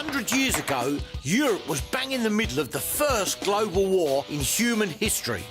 100 years ago, Europe was bang in the middle of the first global war in human history.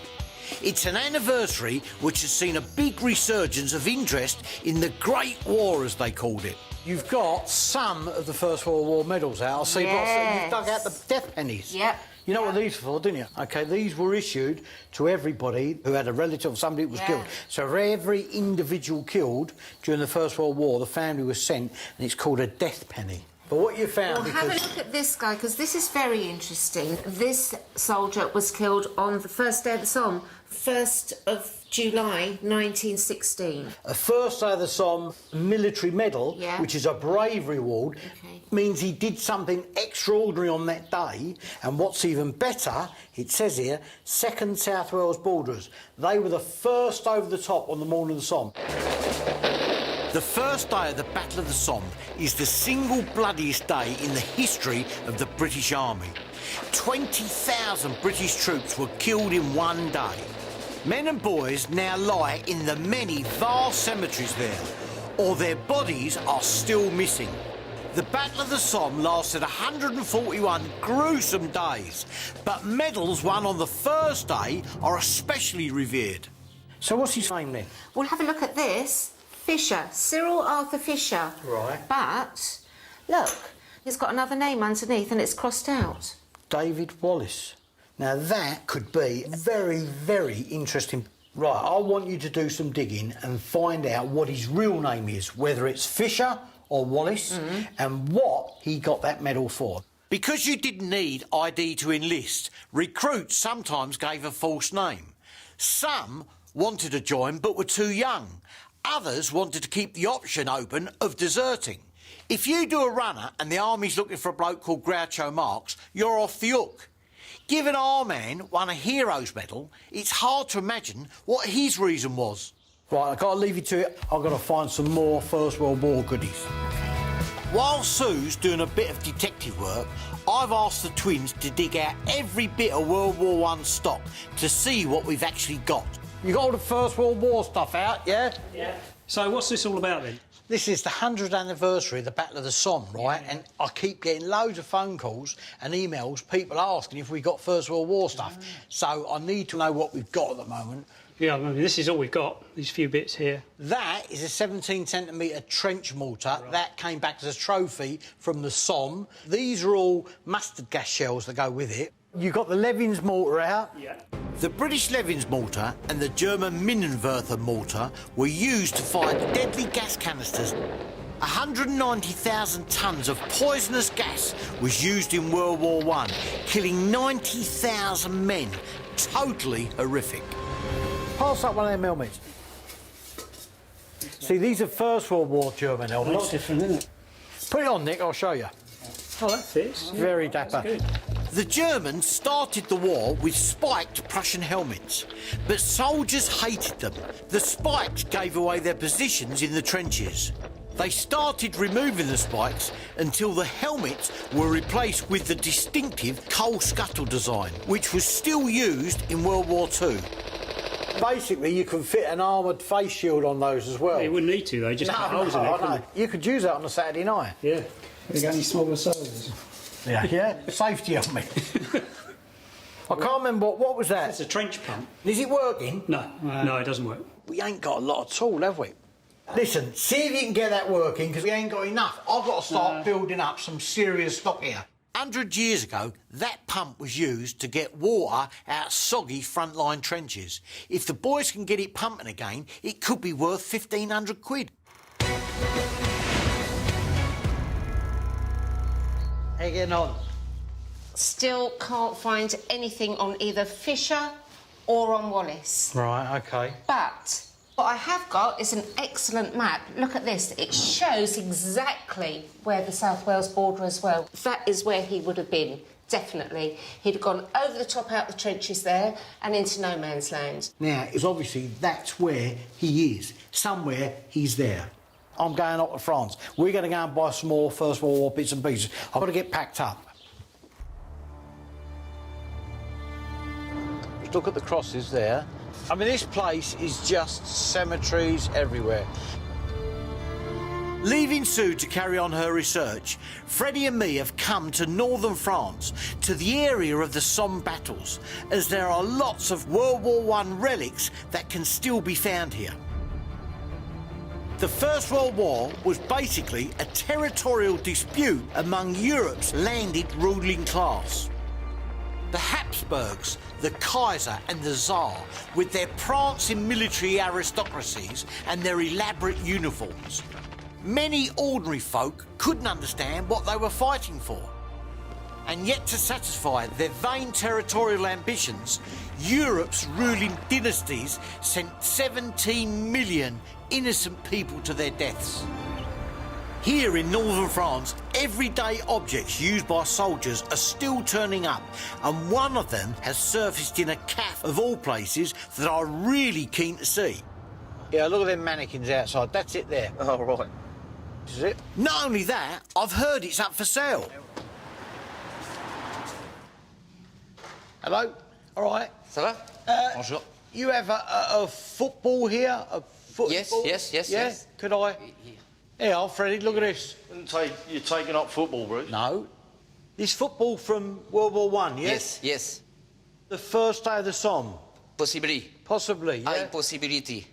It's an anniversary which has seen a big resurgence of interest in the Great War, as they called it. You've got some of the First World War medals out. I see, Yes. you've dug out the death pennies. Yep. You know what these are for, didn't you? OK, these were issued to everybody who had a relative of somebody who was killed. So for every individual killed during the First World War, the family was sent, and it's called a death penny. But what you found... Well, have a look at this guy, because this is very interesting. This soldier was killed on the first day of the Somme, 1st of July 1916. A First Day of the Somme military medal, which is a bravery award, means he did something extraordinary on that day. And what's even better, it says here, 2nd South Wales Borderers. They were the first over the top on the morning of the Somme. The first day of the Battle of the Somme is the single bloodiest day in the history of the British Army. 20,000 British troops were killed in one day. Men and boys now lie in the many vast cemeteries there, or their bodies are still missing. The Battle of the Somme lasted 141 gruesome days, but medals won on the first day are especially revered. So what's his name then? Well, have a look at this. Fisher, Cyril Arthur Fisher. Right. But, look, he's got another name underneath and it's crossed out. David Wallace. Now, that could be very, very interesting. Right, I want you to do some digging and find out what his real name is, whether it's Fisher or Wallace, and what he got that medal for. Because you didn't need ID to enlist, recruits sometimes gave a false name. Some wanted to join but were too young. Others wanted to keep the option open of deserting. If you do a runner and the army's looking for a bloke called Groucho Marx, you're off the hook. Given our man won a Heroes Medal, it's hard to imagine what his reason was. Right, I've got to leave you to it. I've got to find some more First World War goodies. While Sue's doing a bit of detective work, I've asked the twins to dig out every bit of World War I stock to see what we've actually got. You got all the First World War stuff out, yeah? Yeah. So what's this all about then? This is the 100th anniversary of the Battle of the Somme, right? Yeah. And I keep getting loads of phone calls and emails, people asking if we got First World War stuff. So I need to know what we've got at the moment. Yeah, I mean, this is all we've got, these few bits here. That is a 17-centimetre trench mortar. Right. That came back as a trophy from the Somme. These are all mustard gas shells that go with it. You've got the Levins mortar out. Yeah. The British Levins mortar and the German Minenwerfer mortar were used to fire deadly gas canisters. 190,000 tonnes of poisonous gas was used in World War I, killing 90,000 men. Totally horrific. Pass up one of them helmets. See, these are First World War German helmets. A lot different, isn't it? Put it on, Nick, I'll show you. Oh, that fits. Very dapper. That's good. The Germans started the war with spiked Prussian helmets, but soldiers hated them. The spikes gave away their positions in the trenches. They started removing the spikes until the helmets were replaced with the distinctive coal scuttle design, which was still used in World War II. Basically, you can fit an armoured face shield on those as well. Yeah, you wouldn't need to, though, just cut holes in it. No. You could use that on a Saturday night. Yeah. Have you got any smaller sizes? Yeah. Safety helmet. I can't remember, what was that? It's a trench pump. Is it working? No, no, it doesn't work. We ain't got a lot at all, have we? Listen, see if you can get that working, because we ain't got enough. I've got to start building up some serious stock here. 100 years ago, that pump was used to get water out of soggy frontline trenches. If the boys can get it pumping again, it could be worth 1,500 quid. How you getting on? Still can't find anything on either Fisher or on Wallace. Right, OK. But what I have got is an excellent map. Look at this. It shows exactly where the South Wales border as well. That is where he would have been, definitely. He'd have gone over the top out the trenches there and into no man's land. Now, it's obviously that's where he is. Somewhere he's there. I'm going up to France. We're going to go and buy some more First World War bits and pieces. I've got to get packed up. Just look at the crosses there. I mean, this place is just cemeteries everywhere. Leaving Sue to carry on her research, Freddie and me have come to northern France, to the area of the Somme battles, as there are lots of World War I relics that can still be found here. The First World War was basically a territorial dispute among Europe's landed ruling class. The Habsburgs, the Kaiser and the Tsar, with their prancing military aristocracies and their elaborate uniforms. Many ordinary folk couldn't understand what they were fighting for. And yet to satisfy their vain territorial ambitions, Europe's ruling dynasties sent 17 million innocent people to their deaths. Here in northern France, everyday objects used by soldiers are still turning up, and one of them has surfaced in a cafe of all places that I'm really keen to see. Yeah, look at them mannequins outside. That's it there. Oh, right. This is it. Not only that, I've heard it's up for sale. Hello. All right. Ça va? Bonjour. You have a football here? A football? Yes. Yeah? Could I? Here, Freddie, look at this. You're taking up football, Bruce? No. This football from World War I, yes? Yes. The first day of the Somme? Possibly. Possibly, yeah? High possibility.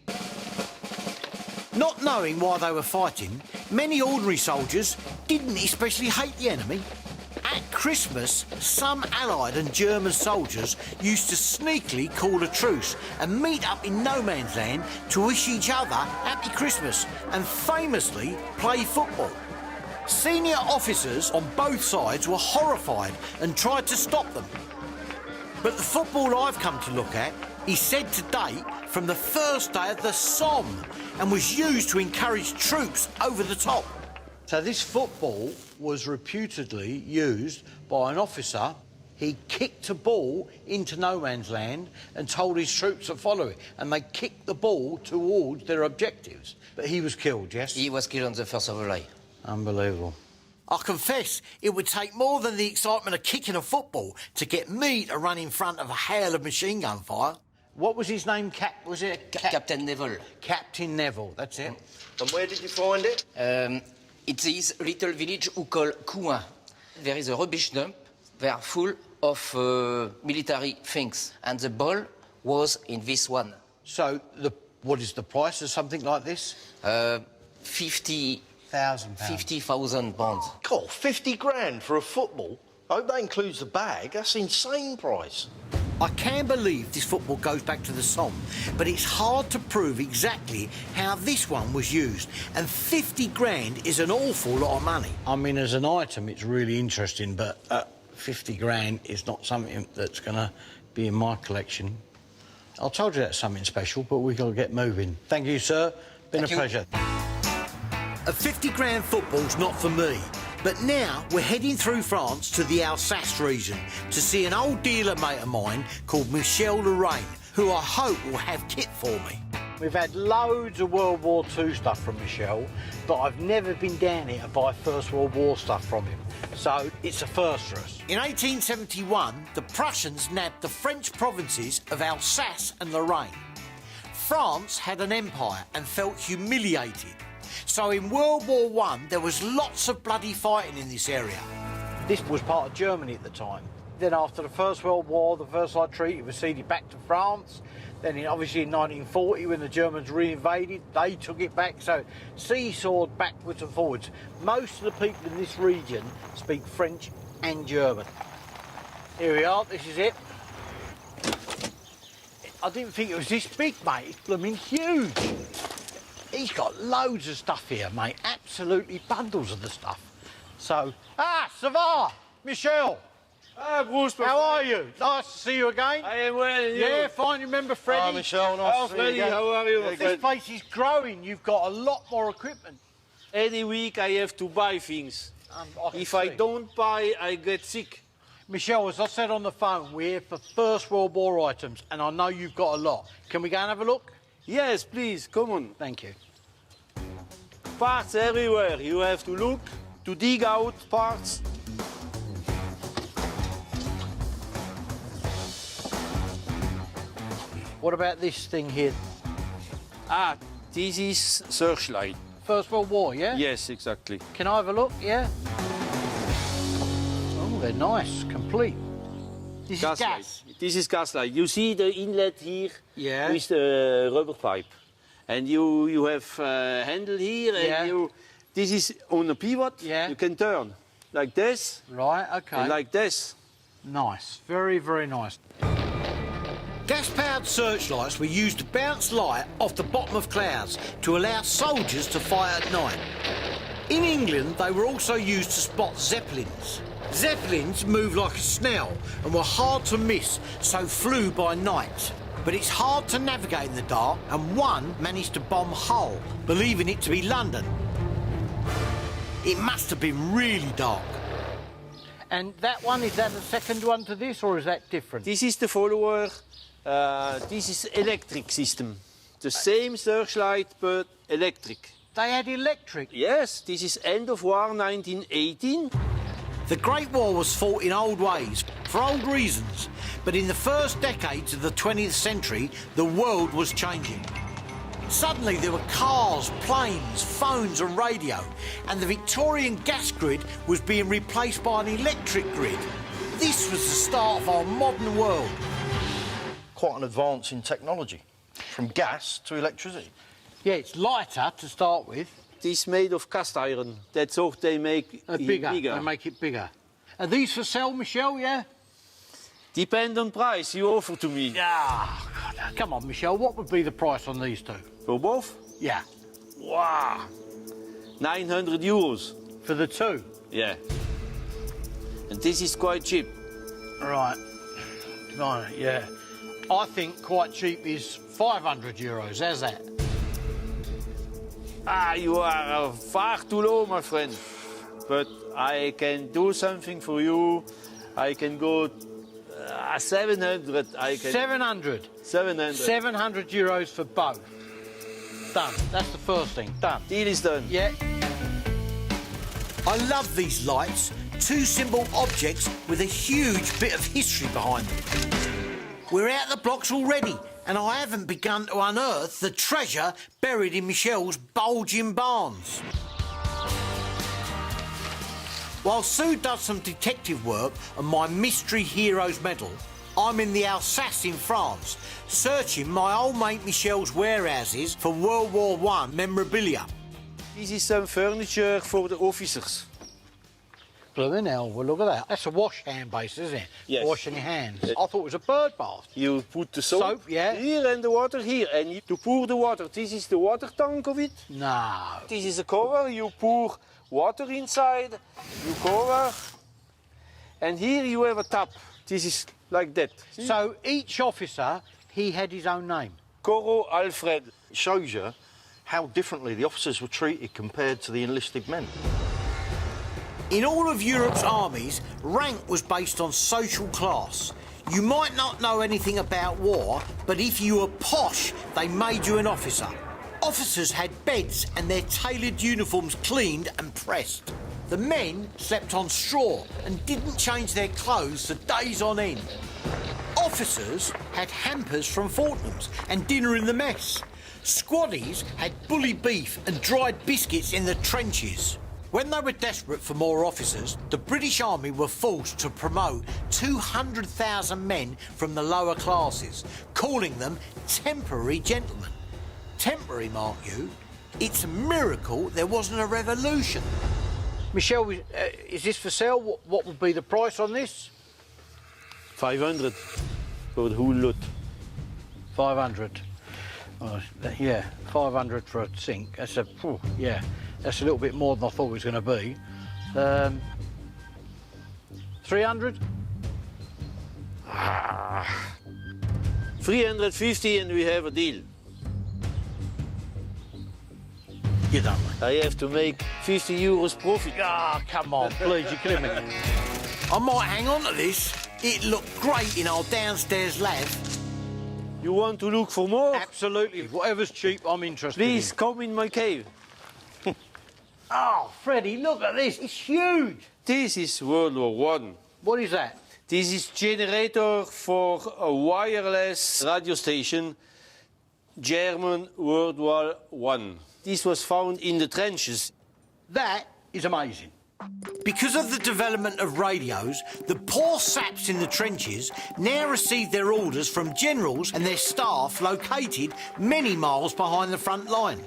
Not knowing why they were fighting, many ordinary soldiers didn't especially hate the enemy. At Christmas, some Allied and German soldiers used to sneakily call a truce and meet up in no man's land to wish each other Happy Christmas and famously play football. Senior officers on both sides were horrified and tried to stop them. But the football I've come to look at is said to date from the first day of the Somme and was used to encourage troops over the top. So this football was reputedly used by an officer. He kicked a ball into no man's land and told his troops to follow it, and they kicked the ball towards their objectives. But he was killed, yes? He was killed on the 1st of July. Unbelievable. I confess it would take more than the excitement of kicking a football to get me to run in front of a hail of machine gun fire. What was his name? Was it Captain Neville. Captain Neville, that's it. And where did you find it? It is a little village who call Coin. There is a rubbish dump. They are full of military things. And the ball was in this one. So, what is the price of something like this? 50,000 pounds. God, 50 grand for a football? I hope that includes the bag. That's an insane price. I can believe this football goes back to the Somme, but it's hard to prove exactly how this one was used, and 50 grand is an awful lot of money. I mean, as an item, it's really interesting, but 50 grand is not something that's going to be in my collection. I told you that's something special, but we've got to get moving. Thank you, sir. Been a pleasure. A 50 grand football's not for me. But now we're heading through France to the Alsace region to see an old dealer mate of mine called Michel Lorraine, who I hope will have kit for me. We've had loads of World War II stuff from Michel, but I've never been down here to buy First World War stuff from him. So it's a first for us. In 1871, the Prussians nabbed the French provinces of Alsace and Lorraine. France had an empire and felt humiliated. So in World War I, there was lots of bloody fighting in this area. This was part of Germany at the time. Then after the First World War, the Versailles Treaty was ceded back to France. Then obviously in 1940, when the Germans reinvaded, they took it back. So seesawed backwards and forwards. Most of the people in this region speak French and German. Here we are, this is it. I didn't think it was this big, mate. It's blooming huge. He's got loads of stuff here, mate. Absolutely bundles of the stuff. So, ça va, Michel. Bruce, How are you? Nice to see you again. I am well, and you? Yeah, fine. You remember Freddie? Michel, nice to see you Freddie, again. how are you? This place is growing. You've got a lot more equipment. Any week I have to buy things. If I see. don't buy, I get sick. Michel, as I said on the phone, we're here for First World War items, and I know you've got a lot. Can we go and have a look? Yes, please, come on. Thank you. Parts everywhere. You have to look, to dig out parts. What about this thing here? This is searchlight. First World War, yeah? Yes, exactly. Can I have a look, yeah? Oh, they're nice, complete. This is gas. light. This is gas light. You see the inlet here Yeah. with the rubber pipe. And you have handle here Yeah. and this is on a pivot. Yeah. You can turn like this Right, okay. and like this. Nice, very, very nice. Gas-powered searchlights were used to bounce light off the bottom of clouds to allow soldiers to fight at night. In England, they were also used to spot zeppelins. Zeppelins moved like a snail and were hard to miss, so flew by night. But it's hard to navigate in the dark, and one managed to bomb Hull, believing it to be London. It must have been really dark. And that one, is that the second one to this, or is that different? This is the follower. This is electric system. The same searchlight but electric. They had electric. Yes, this is end of war 1918. The Great War was fought in old ways, for old reasons, but in the first decades of the 20th century, the world was changing. Suddenly there were cars, planes, phones and radio, and the Victorian gas grid was being replaced by an electric grid. This was the start of our modern world. Quite an advance in technology, from gas to electricity. Yeah, it's lighter to start with. This is made of cast iron. That's how they make it Bigger. They make it bigger. Are these for sale, Michelle, yeah? Depend on price you offer to me. Yeah. Come on, Michelle, what would be the price on these two? For both? Yeah. Wow. 900 euros. For the two? Yeah. And this is quite cheap. Right. Right, yeah. I think quite cheap is 500 euros. How's that? Ah, you are far too low, my friend. But I can do something for you. I can go 700. 700. 700. 700 euros for both. Done. That's the first thing. Done. Deal is done. Yeah. I love these lights. Two simple objects with a huge bit of history behind them. We're out the blocks already, and I haven't begun to unearth the treasure buried in Michelle's bulging barns. While Sue does some detective work on my Mystery Heroes medal, I'm in the Alsace in France, searching my old mate Michelle's warehouses for World War I memorabilia. This is some furniture for the officers. Blooming hell, well, look at that. That's a wash hand base, isn't it? Yes. Washing your hands. I thought it was a bird bath. You put the soap, yeah. here and the water here. And to pour the water, this is the water tank of it. No. This is a cover, you pour water inside, you cover. And here you have a tap. This is like that. See? So each officer, he had his own name. Coro Alfred. It shows you how differently the officers were treated compared to the enlisted men. In all of Europe's armies, rank was based on social class. You might not know anything about war, but if you were posh, they made you an officer. Officers had beds and their tailored uniforms cleaned and pressed. The men slept on straw and didn't change their clothes for days on end. Officers had hampers from Fortnum's and dinner in the mess. Squaddies had bully beef and dried biscuits in the trenches. When they were desperate for more officers, the British Army were forced to promote 200,000 men from the lower classes, calling them temporary gentlemen. Temporary, mark you. It's a miracle there wasn't a revolution. Michelle, is this for sale? What would be the price on this? 500 for the whole lot. 500. Oh, yeah, 500 for a sink. That's yeah, that's a little bit more than I thought it was going to be. 300? 350 and we have a deal. You don't, mate. I have to make 50 euros profit. Ah, come on, please, you're kidding me. I might hang on to this. It looked great in our downstairs lab. You want to look for more? Absolutely. Whatever's cheap, I'm interested Please in. come in my cave. Oh, Freddie, look at this. It's huge. This is World War I. What is that? This is generator for a wireless radio station, German World War I. this was found in the trenches. That is amazing. Because of the development of radios, the poor saps in the trenches now receive their orders from generals and their staff located many miles behind the front line.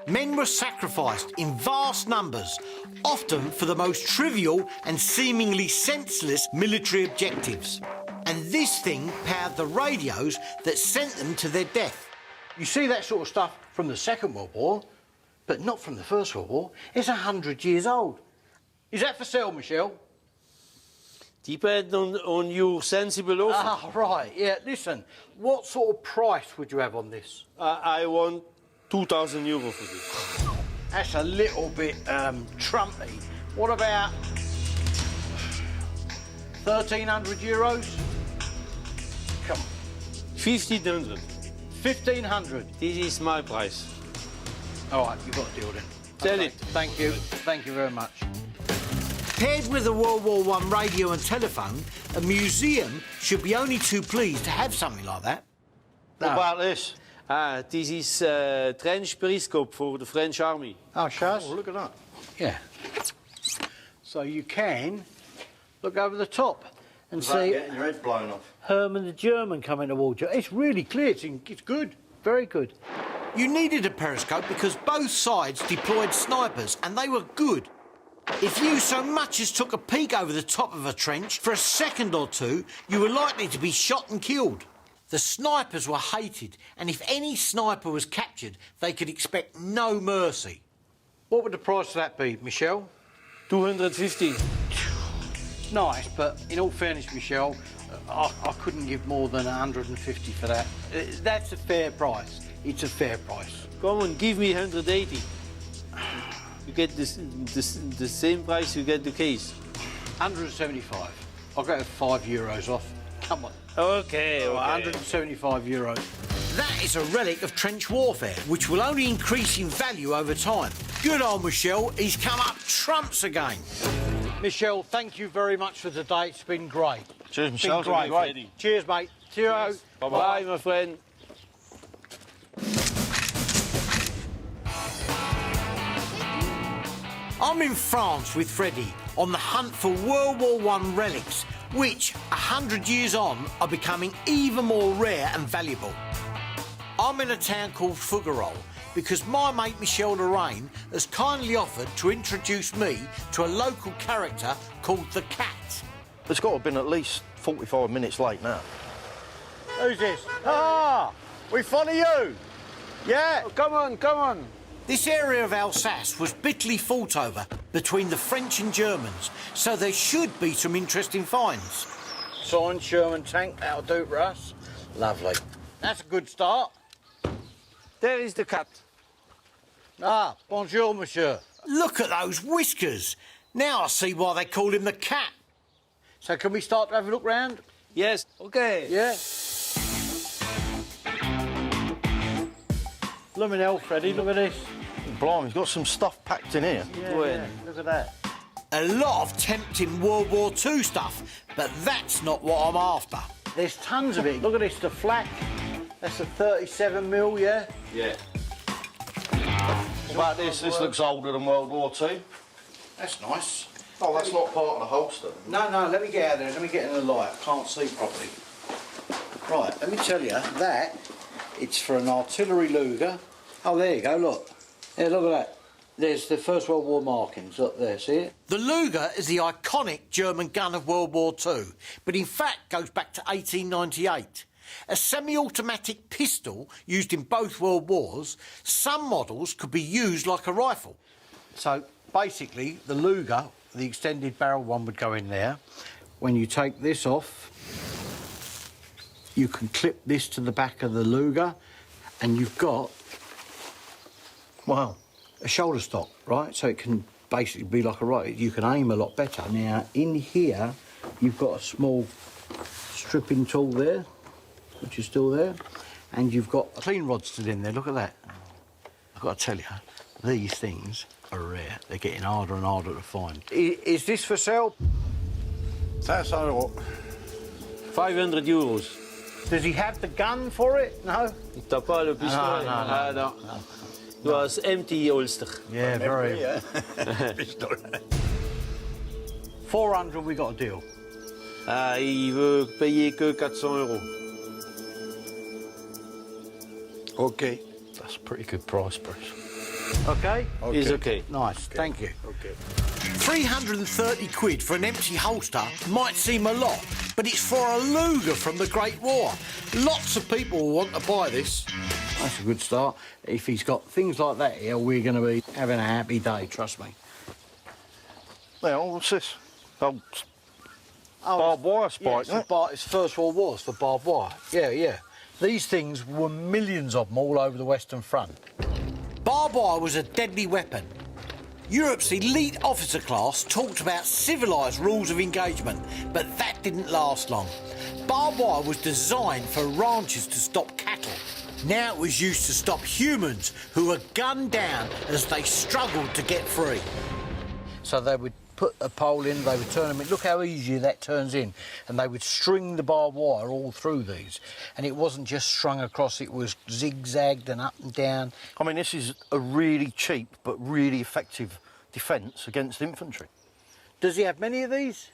Men were sacrificed in vast numbers, often for the most trivial and seemingly senseless military objectives. And this thing powered the radios that sent them to their death. You see that sort of stuff from the Second World War, but not from the First World War. It's 100 years old. Is that for sale, Michelle? Depends on your sensible offer. Ah, right, yeah. Listen, what sort of price would you have on this? I want 2,000 euro for this. That's a little bit trumpy. What about 1,300 euros? Come on. 1,500. 1,500. This is my price. All right, you've got a deal then. Sell it. Thank you. Thank you very much. Paired with a World War I radio and telephone, a museum should be only too pleased to have something like that. What about this? This is trench periscope for the French army. Oh, Shaz? Oh, look at that. Yeah. So you can look over the top and Without see getting your head blown off. Herman the German coming towards you. It's really clear. It's good. Very good. You needed a periscope because both sides deployed snipers and they were good. If you so much as took a peek over the top of a trench for a second or two, you were likely to be shot and killed. The snipers were hated, and if any sniper was captured, they could expect no mercy. What would the price of that be, Michelle? 250. Nice, but in all fairness, Michelle, I couldn't give more than 150 for that. That's a fair price. It's a fair price. Come on, give me 180. You get the same price you get the case. 175. I'll go 5 euros off. Come on. Okay. 175 euros. That is a relic of trench warfare, which will only increase in value over time. Good old Michelle, he's come up trumps again. Michelle, thank you very much for today. It's been great. Cheers, Michelle. It's been great. Cheers, mate. Cheers. Bye-bye, my friend. I'm in France with Freddie on the hunt for World War I relics, which, 100 years on, are becoming even more rare and valuable. I'm in a town called Fougerolles because my mate Michelle Lorraine has kindly offered to introduce me to a local character called the Cat. It's got to have been at least 45 minutes late now. Who's this? Ah, we follow you. Yeah. Oh, come on. This area of Alsace was bitterly fought over between the French and Germans, so there should be some interesting finds. Signed Sherman tank, that'll do for us. Lovely. That's a good start. There is the cat. Ah, bonjour, monsieur. Look at those whiskers. Now I see why they call him the Cat. So can we start to have a look round? Yes, okay. Yeah. Luminel, Freddie, look at this. Blimey, he's got some stuff packed in here. Yeah, look at that. A lot of tempting World War II stuff, but that's not what I'm after. There's tons of it. Look at this, the flak. That's a 37mm, yeah? Yeah. What about this? This looks older than World War II. That's nice. Oh, that's not part of the holster. No, let me get out there. Let me get in the light. I can't see properly. Right, let me tell you, that, it's for an artillery Luger. Oh, there you go, look. Yeah, look at that. There's the First World War markings up there, see it? The Luger is the iconic German gun of World War II, but in fact goes back to 1898. A semi-automatic pistol used in both World Wars, some models could be used like a rifle. So, basically, the Luger, the extended barrel one, would go in there. When you take this off, you can clip this to the back of the Luger, and you've got, well, a shoulder stock, right? So it can basically be like a rifle. You can aim a lot better. Now, in here, you've got a small stripping tool there, which is still there, and you've got a clean rod still in there. Look at that. I've got to tell you, these things are rare. They're getting harder and harder to find. Is this for sale? That's all. 500 euros. Does he have the gun for it? No? T'as pas le pistolet? No. was empty holster. Yeah, very. 400, we got a deal. Ah, il veut payer que 400 €. OK. That's a pretty good price, Bruce. Okay? He's okay. Nice, thank you. OK. 330 quid for an empty holster might seem a lot, but it's for a Luger from the Great War. Lots of people will want to buy this. That's a good start. If he's got things like that here, we're going to be having a happy day, trust me. Now, what's this? Barbed wire spike, Yeah, it's First World Wars for barbed wire. Yeah, yeah. These things were millions of them all over the Western Front. Barbed wire was a deadly weapon. Europe's elite officer class talked about civilised rules of engagement, but that didn't last long. Barbed wire was designed for ranchers to stop cattle. Now it was used to stop humans who were gunned down as they struggled to get free. So they would put a pole in, they would turn them in. Look how easy that turns in. And they would string the barbed wire all through these. And it wasn't just strung across, it was zigzagged and up and down. I mean, this is a really cheap but really effective defence against infantry. Does he have many of these?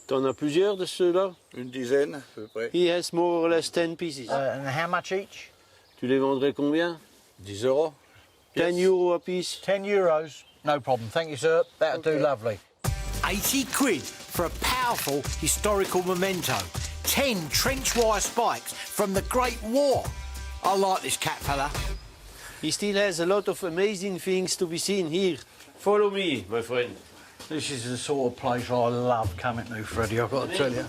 T'en as plusieurs de ceux-là? Une dizaine, à peu près. He has more or less 10 pieces. And how much each? Tu les vendrais combien? 10 €. 10 € a piece. 10 euros. No problem. Thank you, sir. That'll do lovely. 80 quid for a powerful historical memento. 10 trench wire spikes from the Great War. I like this cat fella. He still has a lot of amazing things to be seen here. Follow me, my friend. This is the sort of place I love coming to, Freddie, I've got to tell you.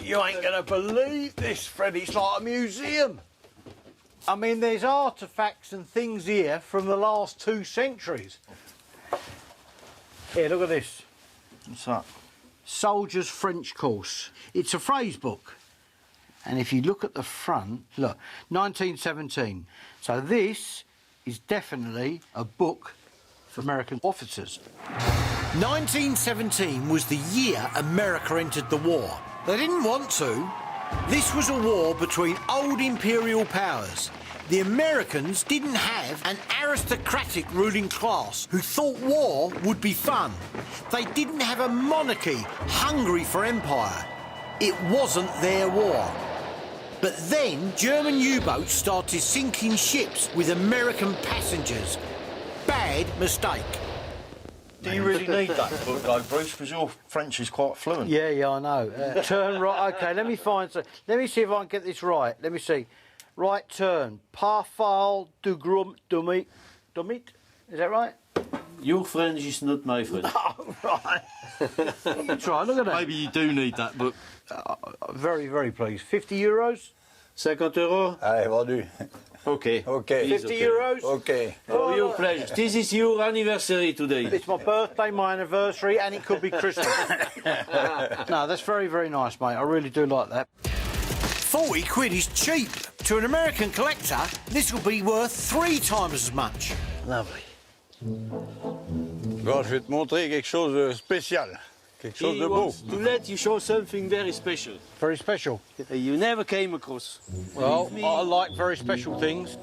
You ain't going to believe this, Freddie. It's like a museum. I mean, there's artefacts and things here from the last 2 centuries. Here, look at this. What's that? Soldier's French Course. It's a phrase book. And if you look at the front, look, 1917. So this is definitely a book for American officers. 1917 was the year America entered the war. They didn't want to. This was a war between old imperial powers. The Americans didn't have an aristocratic ruling class who thought war would be fun. They didn't have a monarchy hungry for empire. It wasn't their war. But then German U-boats started sinking ships with American passengers. Bad mistake. Do you really need that book, though, Bruce? Because your French is quite fluent. Yeah, I know. Turn right. OK, let me find some. Let me see if I can get this right. Let me see. Right turn. Parfal du Grum Dumit. Dumit? Is that right? Your French is not my French. Oh, right. You try, look at that. Maybe you do need that book. Very, very pleased. 50 euros? 50 €? Allez, vendu. Okay. OK. 50 euros? OK. For your pleasure. This is your anniversary today. It's my birthday, my anniversary, and it could be Christmas. No, that's very, very nice, mate. I really do like that. 40 quid is cheap. To an American collector, this will be worth 3 times as much. Lovely. Bon, je vais te montrer quelque chose de spécial. Quelque chose He de beau. wants to let you show something very special. Very special. You never came across. Well, I like very special things.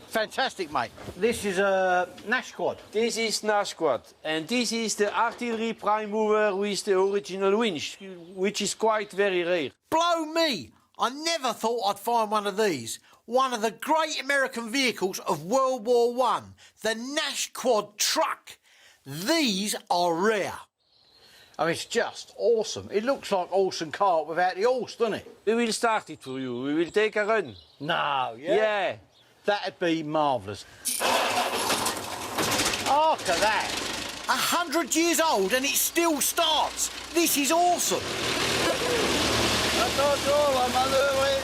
Fantastic, mate. This is a Nash quad. This is Nash Quad, and this is the artillery prime mover with the original winch, which is quite very rare. Blow me! I never thought I'd find one of these. One of the great American vehicles of World War I, the Nash Quad truck. These are rare. I mean, it's just awesome. It looks like horse and cart without the horse, doesn't it? We will start it for you. We will take a run. No, yeah? Yeah. That'd be marvellous. After that, 100 years old and it still starts. This is awesome. Attention, la manœuvre.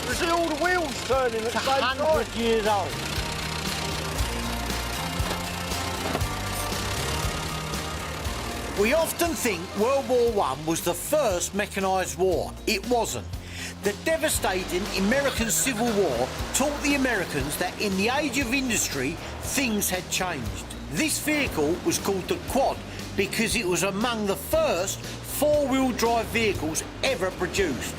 You see all the wheels turning at the same time? 100 years old. We often think World War I was the first mechanised war. It wasn't. The devastating American Civil War taught the Americans that in the age of industry, things had changed. This vehicle was called the Quad because it was among the first four-wheel drive vehicles ever produced.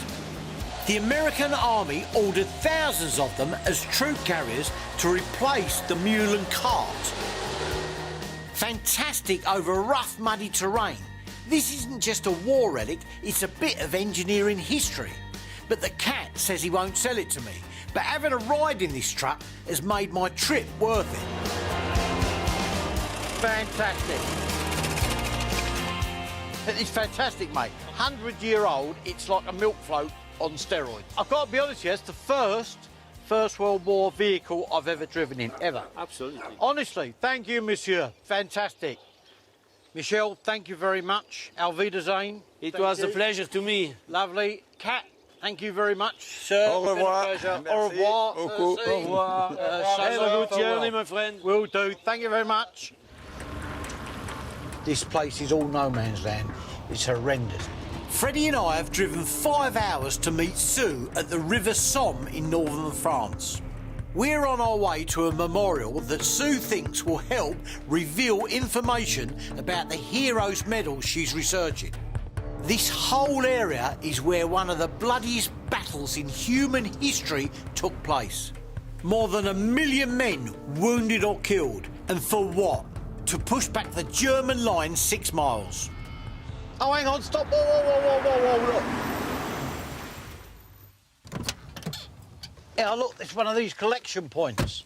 The American Army ordered thousands of them as troop carriers to replace the mule and cart. Fantastic over rough, muddy terrain. This isn't just a war relic, it's a bit of engineering history. But the cat says he won't sell it to me. But having a ride in this truck has made my trip worth it. Fantastic. It's fantastic, mate. 100-year-old, it's like a milk float on steroids. I've got to be honest with you, it's the First World War vehicle I've ever driven in, ever. Absolutely. Honestly, thank you, monsieur. Fantastic. Michelle, thank you very much. Auf Wiedersehen. It was a pleasure to me. Lovely. Kat, thank you very much, sir. Au revoir. It's been a pleasure. Merci Au revoir. beaucoup. Au revoir. Have a good journey, my friend. Will do. Thank you very much. This place is all no man's land. It's horrendous. Freddie and I have driven 5 hours to meet Sue at the River Somme in northern France. We're on our way to a memorial that Sue thinks will help reveal information about the heroes' medals she's researching. This whole area is where one of the bloodiest battles in human history took place. More than 1 million men wounded or killed. And for what? To push back the German line 6 miles. Oh, hang on, stop. Whoa, whoa, whoa, whoa, whoa, look. Yeah, look, it's one of these collection points.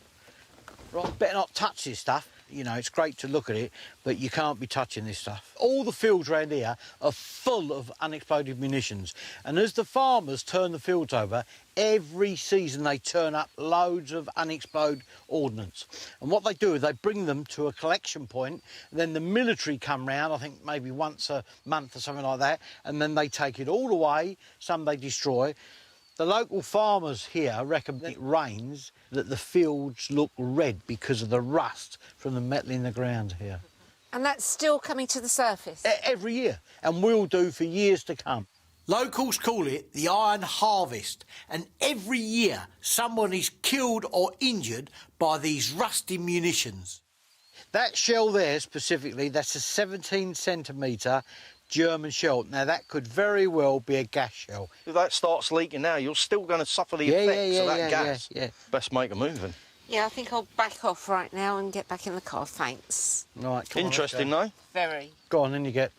Right, better not touch this stuff. You know, it's great to look at it, but you can't be touching this stuff. All the fields around here are full of unexploded munitions. And as the farmers turn the fields over, every season they turn up loads of unexploded ordnance. And what they do is they bring them to a collection point, and then the military come round, I think maybe once a month or something like that, and then they take it all away, some they destroy. The local farmers here reckon when it rains that the fields look red because of the rust from the metal in the ground here. And that's still coming to the surface? Every year, and will do for years to come. Locals call it the Iron Harvest, and every year someone is killed or injured by these rusty munitions. That shell there specifically, that's a 17-centimetre German shell. Now, that could very well be a gas shell. If that starts leaking now, you're still going to suffer the effects of that gas. Yeah. Best make a moving. Yeah, I think I'll back off right now and get back in the car, thanks. Right, come on, Interesting, let's though. Very. go on, then you get...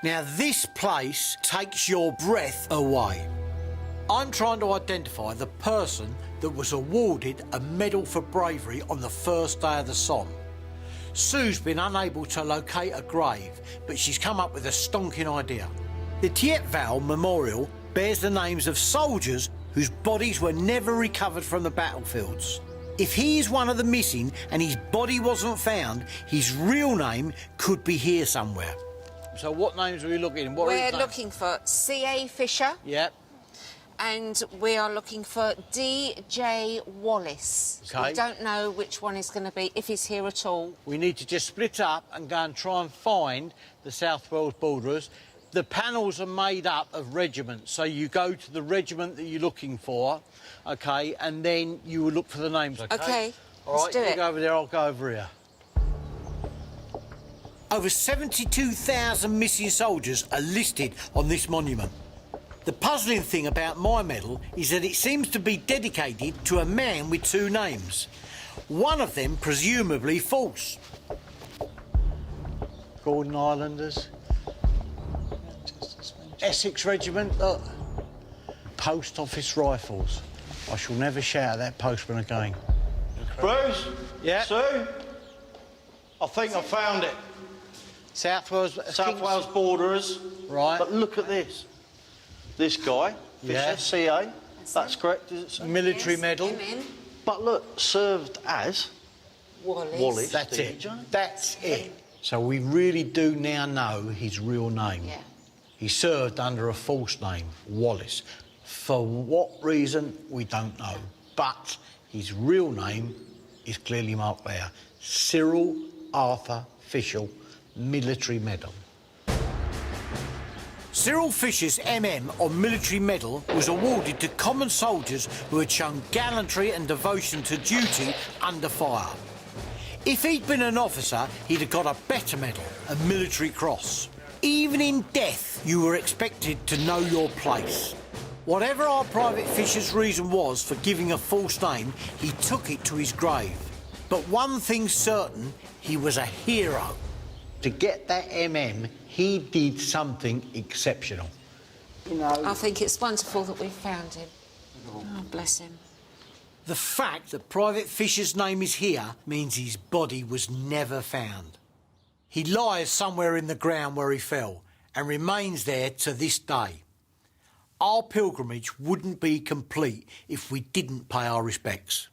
Now, this place takes your breath away. I'm trying to identify the person that was awarded a Medal for Bravery on the first day of the Somme. Sue's been unable to locate a grave, but she's come up with a stonking idea. The Tietval Memorial bears the names of soldiers whose bodies were never recovered from the battlefields. If he is one of the missing and his body wasn't found, his real name could be here somewhere. So what names are we looking at? What are We're his names? looking for C.A. Fisher, Yep. and we are looking for D.J. Wallace. OK. We don't know which one is going to be, if he's here at all. We need to just split up and go and try and find the South Wales borderers. The panels are made up of regiments, so you go to the regiment that you're looking for, OK, and then you will look for the names, OK? OK, All let's right, do you it. go over there, I'll go over here. Over 72,000 missing soldiers are listed on this monument. The puzzling thing about my medal is that it seems to be dedicated to a man with 2 names. One of them presumably false. Gordon Islanders. Essex Regiment, look. Post Office Rifles. I shall never shout at that postman again. Bruce? Yeah? Sue? I think I found it. South Wales... South Wales borderers. Right. But look at this. This guy, Fisher, Yeah. CA. That's correct, is it, sir? Military Yes, medal. M.N. But look, served as Wallace. Wallace. That's DJ. it. That's it. So we really do now know his real name. Yeah. He served under a false name, Wallace. For what reason, we don't know. But his real name is clearly marked there. Cyril Arthur Fisher, Military Medal. Cyril Fisher's MM or military medal was awarded to common soldiers who had shown gallantry and devotion to duty under fire. If he'd been an officer, he'd have got a better medal, a military cross. Even in death, you were expected to know your place. Whatever our private Fisher's reason was for giving a false name, he took it to his grave. But one thing's certain, he was a hero. To get that MM, he did something exceptional. You know, I think it's wonderful that we've found him. Oh, bless him. the fact that Private Fisher's name is here means his body was never found. He lies somewhere in the ground where he fell and remains there to this day. Our pilgrimage wouldn't be complete if we didn't pay our respects.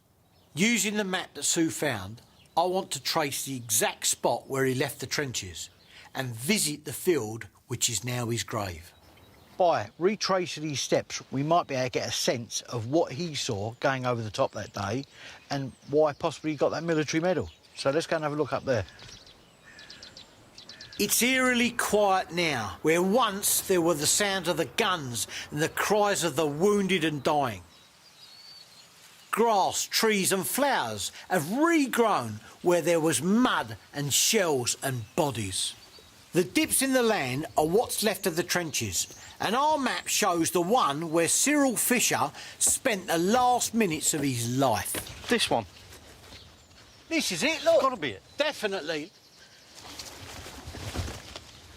Using the map that Sue found, I want to trace the exact spot where he left the trenches and visit the field which is now his grave. By retracing his steps, we might be able to get a sense of what he saw going over the top that day and why possibly he got that military medal. So let's go and have a look up there. It's eerily quiet now, where once there were the sound of the guns and the cries of the wounded and dying. Grass, trees and flowers have regrown where there was mud and shells and bodies. The dips in the land are what's left of the trenches, and our map shows the one where Cyril Fisher spent the last minutes of his life. This one. This is it, look. Gotta be it. Definitely.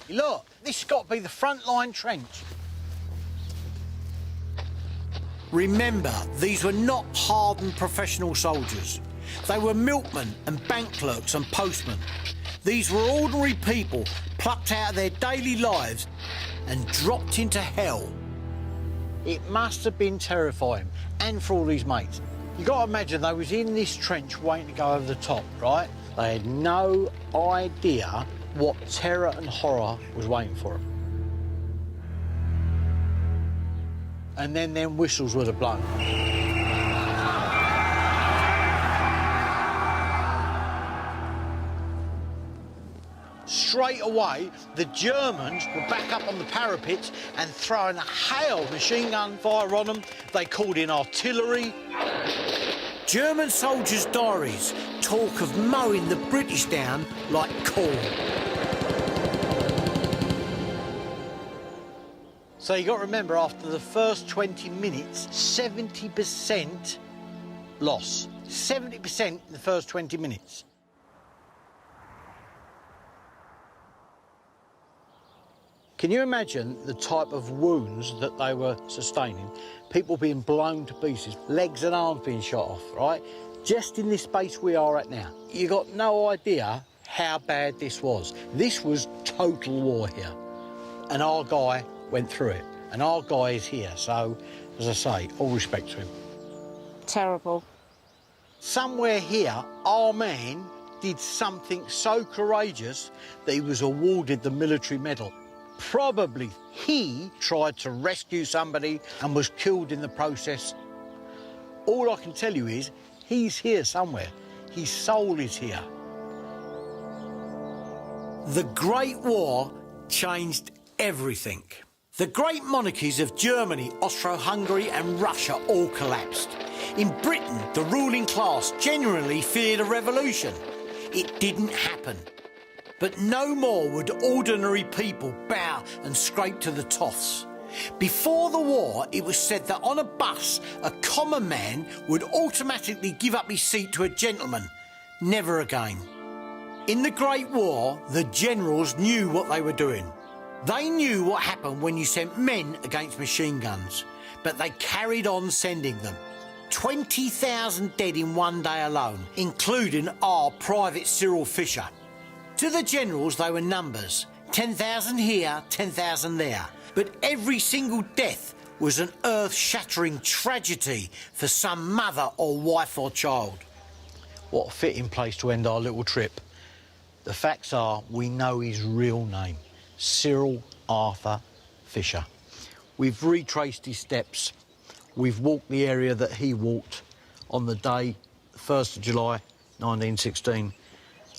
Look, this has got to be the front line trench. Remember, these were not hardened professional soldiers. They were milkmen and bank clerks and postmen. These were ordinary people plucked out of their daily lives and dropped into hell. It must have been terrifying, and for all these mates. You got to imagine they was in this trench waiting to go over the top, right? They had no idea what terror and horror was waiting for them. And then them whistles would have blown. Straight away, the Germans were back up on the parapets and throwing a hail of machine gun fire on them. They called in artillery. German soldiers' diaries talk of mowing the British down like corn. So you got to remember, after the first 20 minutes, 70% loss. 70% in the first 20 minutes. Can you imagine the type of wounds that they were sustaining? People being blown to pieces, legs and arms being shot off, right? Just in this space we are at now. You got no idea how bad this was. This was total war here. And our guy went through it. And our guy is here. So, as I say, all respect to him. Terrible. Somewhere here, our man did something so courageous that he was awarded the military medal. Probably he tried to rescue somebody and was killed in the process. All I can tell you is he's here somewhere. His soul is here. The Great War changed everything. The great monarchies of Germany, Austro-Hungary and Russia all collapsed. In Britain, the ruling class genuinely feared a revolution. It didn't happen. But no more would ordinary people bow and scrape to the toffs. Before the war, it was said that on a bus, a common man would automatically give up his seat to a gentleman. Never again. In the Great War, the generals knew what they were doing. They knew what happened when you sent men against machine guns, but they carried on sending them. 20,000 dead in one day alone, including our Private Cyril Fisher. To the generals, they were numbers. 10,000 here, 10,000 there. But every single death was an earth-shattering tragedy for some mother or wife or child. What a fitting place to end our little trip. The facts are, we know his real name. Cyril Arthur Fisher. We've retraced his steps. We've walked the area that he walked on the day, 1st of July, 1916.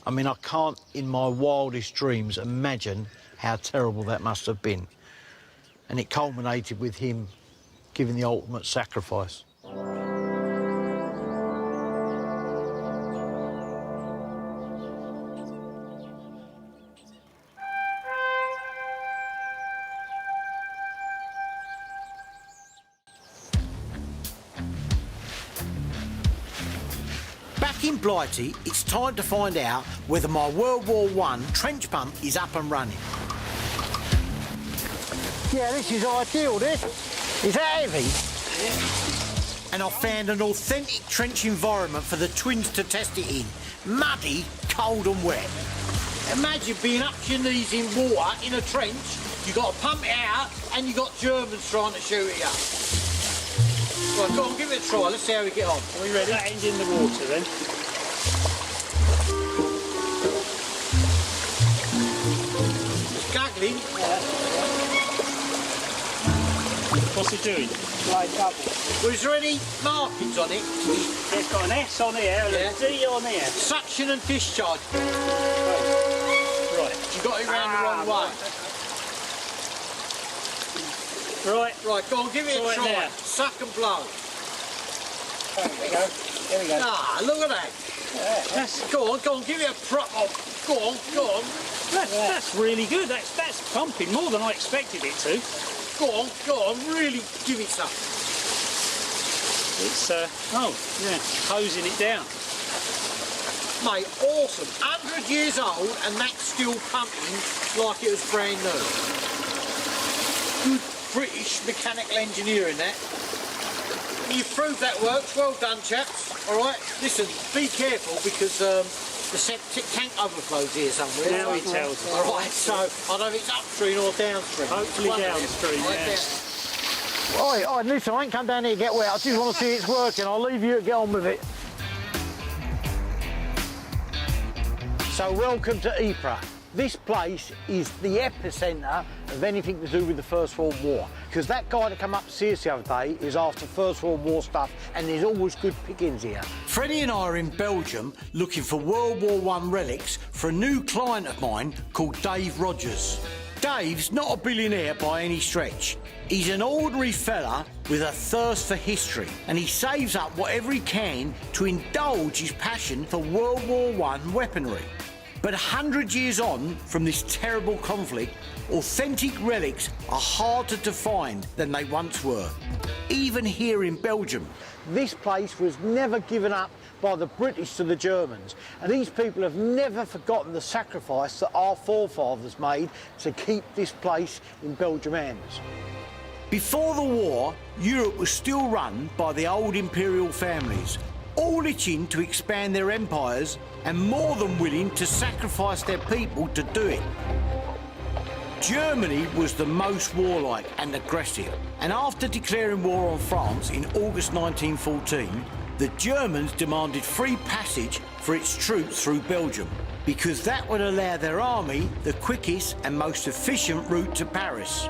I mean, I can't, in my wildest dreams, imagine how terrible that must have been. And it culminated with him giving the ultimate sacrifice. Back in Blighty, it's time to find out whether my World War I trench pump is up and running. Yeah, this is ideal, this. Is that heavy? And I found an authentic trench environment for the twins to test it in. Muddy, cold and wet. Imagine being up to your knees in water in a trench, you've got to pump it out and you've got Germans trying to shoot at you. Right, go on, give it a try, let's see how we get on. Are we ready? That end in the water then. It's guggling. What's it doing? Well, is there any markings on it? It's got an S on here and Yeah. a D on here. Suction and discharge. Right. You got it round the wrong way. Right. Right, go on, give it Try a it try. now. Suck and blow. There we go. There we go. Ah, look at that. Go on, give it a prop. Oh, go on. That's really good. That's pumping more than I expected it to. Go on, really give it some. It's hosing it down. Mate, awesome. 100 years old and that's still pumping like it was brand new. Good British mechanical engineering, that. You've proved that works. Well done, chaps. All right, listen, be careful because the septic tank overflows here somewhere. Now he tells us. All right, so I don't know if it's upstream or downstream. Hopefully One of them. downstream, Right yeah. there. Oi, listen, I ain't come down here to get wet. I just want to see it's working. I'll leave you to get on with it. So welcome to Ypres. This place is the epicentre of anything to do with the First World War. Because that guy that come up to see us the other day is after First World War stuff, and there's always good pickings here. Freddie and I are in Belgium looking for World War I relics for a new client of mine called Dave Rogers. Dave's not a billionaire by any stretch. He's an ordinary fella with a thirst for history, and he saves up whatever he can to indulge his passion for World War I weaponry. But 100 years on from this terrible conflict, authentic relics are harder to find than they once were, even here in Belgium. This place was never given up by the British to the Germans, and these people have never forgotten the sacrifice that our forefathers made to keep this place in Belgium hands. Before the war, Europe was still run by the old imperial families, all itching to expand their empires and more than willing to sacrifice their people to do it. Germany was the most warlike and aggressive, and after declaring war on France in August 1914, the Germans demanded free passage for its troops through Belgium, because that would allow their army the quickest and most efficient route to Paris.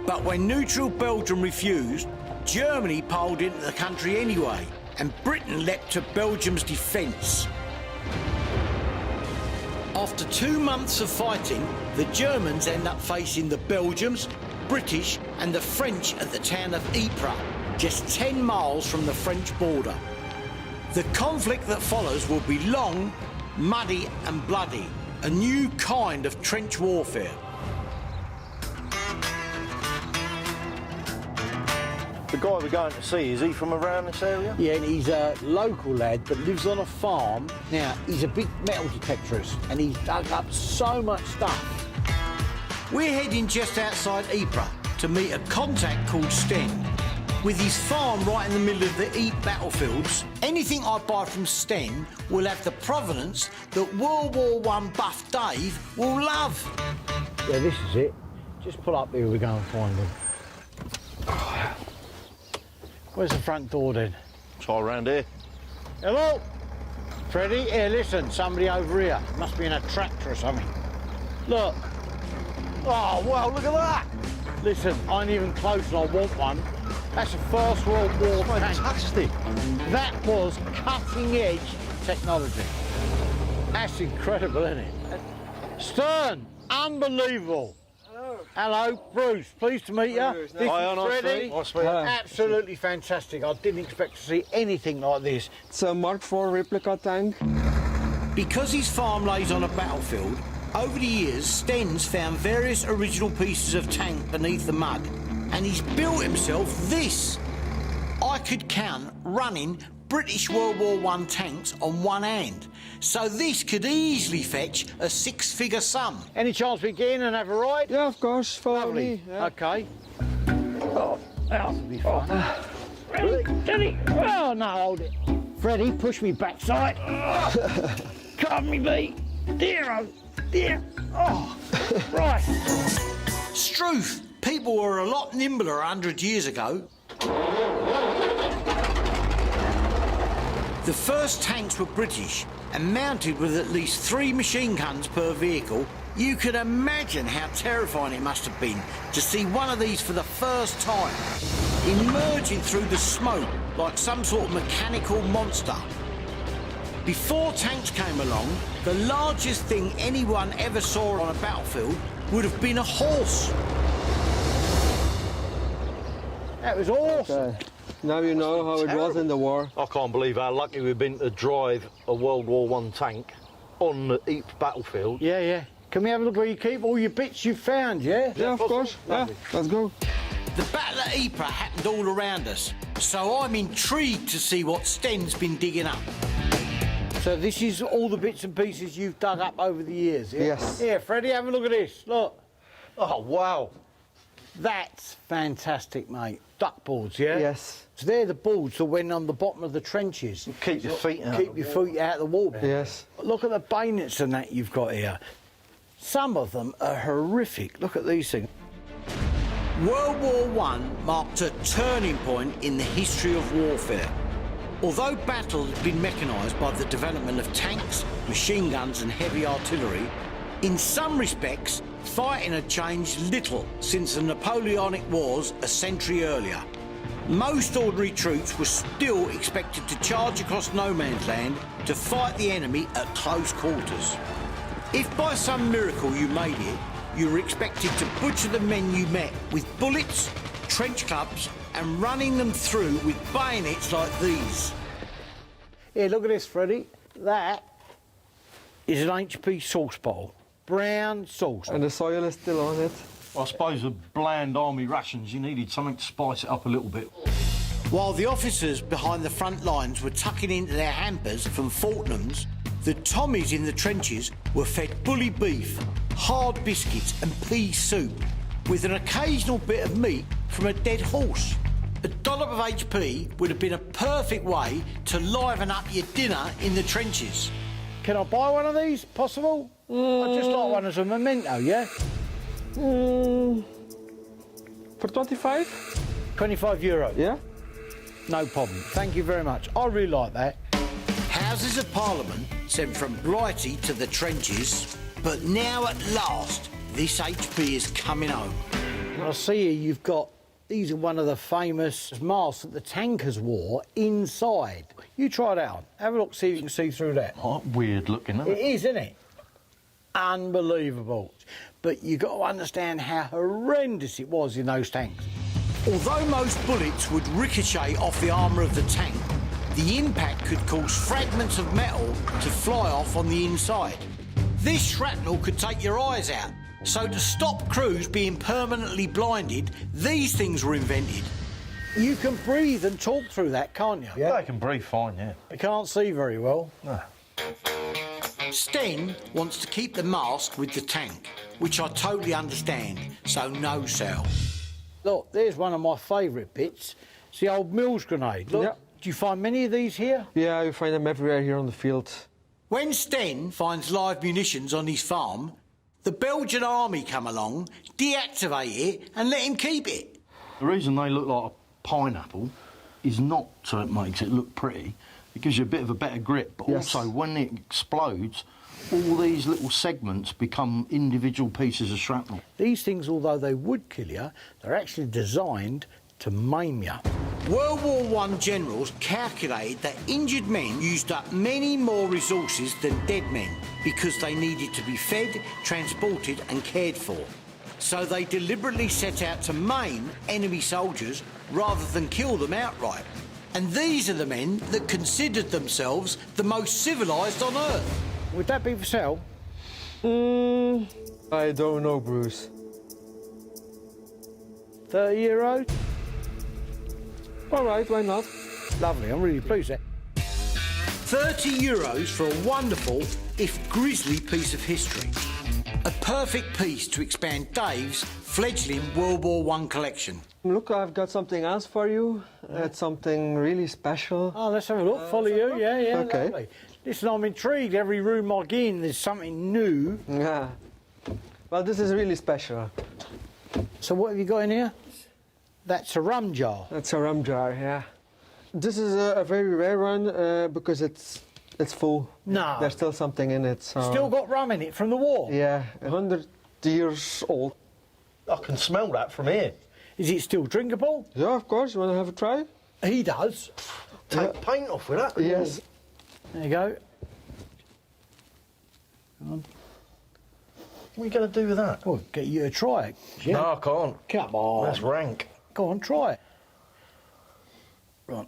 But when neutral Belgium refused, Germany piled into the country anyway, and Britain leapt to Belgium's defence. After 2 months of fighting, the Germans end up facing the Belgians, British and the French at the town of Ypres, just 10 miles from the French border. The conflict that follows will be long, muddy and bloody, a new kind of trench warfare. The guy we're going to see, is he from around this area? Yeah, and he's a local lad but lives on a farm. Now, he's a big metal detectorist and he's dug up so much stuff. We're heading just outside Ypres to meet a contact called Sten. With his farm right in the middle of the Ypres battlefields, anything I buy from Sten will have the provenance that World War I buff Dave will love. Yeah, this is it. Just pull up here, we go and find him. Where's the front door then? Try around here. Hello? Freddie? Here, listen, somebody over here. Must be in a tractor or something. Look. Oh, well, look at that. Listen, I ain't even close and I want one. That's a First World War tank. Fantastic. That was cutting-edge technology. That's incredible, isn't it? Stern, unbelievable. Hello, Bruce. Pleased to meet you. This is Hi, nice Freddie. to meet you. Absolutely fantastic. I didn't expect to see anything like this. It's a Mark IV replica tank. Because his farm lays on a battlefield, over the years, Sten's found various original pieces of tank beneath the mud, and he's built himself this. I could count running British World War I tanks on one hand, so this could easily fetch a six-figure sum. Any chance we get in and have a ride? Yeah, of course. Follow me. Yeah. OK. Oh, that'll be fun. Steady. Oh, no, hold it. Freddie, push me backside. Calm me, mate. Dear, oh, dear. Oh, right. Struth, people were a lot nimbler 100 years ago. The first tanks were British and mounted with at least 3 machine guns per vehicle. You can imagine how terrifying it must have been to see one of these for the first time, emerging through the smoke like some sort of mechanical monster. Before tanks came along, the largest thing anyone ever saw on a battlefield would have been a horse. That was awesome. Okay. Now you know how it was in the war. I can't believe how lucky we've been to drive a World War I tank on the Ypres battlefield. Yeah, yeah. Can we have a look where you keep all your bits you found, yeah? Yeah, of course. Yeah, let's go. The Battle of Ypres happened all around us, so I'm intrigued to see what Sten's been digging up. So this is all the bits and pieces you've dug up over the years, yeah? Yes. Here, Freddie, have a look at this. Look. Oh, wow. That's fantastic, mate. Duck boards, yeah? Yes. So they're the boards that went on the bottom of the trenches. Keep your feet out. Keep your feet out of the water. Yes. Look at the bayonets and that you've got here. Some of them are horrific. Look at these things. World War I marked a turning point in the history of warfare. Although battle had been mechanised by the development of tanks, machine guns and heavy artillery, in some respects, fighting had changed little since the Napoleonic Wars a century earlier. Most ordinary troops were still expected to charge across no man's land to fight the enemy at close quarters. If by some miracle you made it, you were expected to butcher the men you met with bullets, trench clubs and running them through with bayonets like these. Here, look at this, Freddie. That is an HP sauce bowl. Brown sauce. And the soil is still on it. I suppose with bland army rations, you needed something to spice it up a little bit. While the officers behind the front lines were tucking into their hampers from Fortnums, the Tommies in the trenches were fed bully beef, hard biscuits and pea soup, with an occasional bit of meat from a dead horse. A dollop of HP would have been a perfect way to liven up your dinner in the trenches. Can I buy one of these? Possible? I'd just like one as a memento, yeah? For 25? 25 euro. Yeah? No problem. Thank you very much. I really like that. Houses of Parliament sent from Blighty to the trenches, but now at last, this HP is coming home. I see here you've got, these are one of the famous masks that the tankers wore inside. You try it out. Have a look, see if you can see through that. Oh, weird looking, isn't It is, isn't it? Unbelievable. But you've got to understand how horrendous it was in those tanks. Although most bullets would ricochet off the armour of the tank, the impact could cause fragments of metal to fly off on the inside. This shrapnel could take your eyes out, so to stop crews being permanently blinded, these things were invented. You can breathe and talk through that, can't you? Yeah, I can breathe fine, yeah. You can't see very well. No. Sten wants to keep the mask with the tank, which I totally understand, so no sell. Look, there's one of my favourite bits. It's the old Mills grenade. Look, Yeah. do you find many of these here? Yeah, you find them everywhere here on the field. When Sten finds live munitions on his farm, the Belgian army come along, deactivate it and let him keep it. The reason they look like a pineapple is not so it makes it look pretty. It gives you a bit of a better grip, but Yes. also when it explodes, all these little segments become individual pieces of shrapnel. These things, although they would kill you, they're actually designed to maim you. World War I generals calculated that injured men used up many more resources than dead men because they needed to be fed, transported and cared for. So they deliberately set out to maim enemy soldiers rather than kill them outright. And these are the men that considered themselves the most civilised on Earth. Would that be for sale? I don't know, Bruce. 30 euro? All right, why not? Lovely, I'm really pleased with that. €30 for a wonderful, if grisly, piece of history. A perfect piece to expand Dave's fledgling World War I collection. Look, I've got something else for you. It's something really special. Oh, let's have a look. Follow you. Yeah, Okay. lovely. Listen, I'm intrigued. Every room I get in, there's something new. Yeah. Well, this is really special. So what have you got in here? That's a rum jar. That's a rum jar, yeah. This is a very rare one because it's full. No. There's still something in it. So. Still got rum in it from the war? Yeah, 100 years old. I can smell that from here. Is it still drinkable? Yeah, of course. You want to have a try? He does. Take the paint off with that. Yes. There you go. What are you going to do with that? Oh, get you to try it. Yeah. No, I can't. Come on. That's rank. Go on, try it. Right.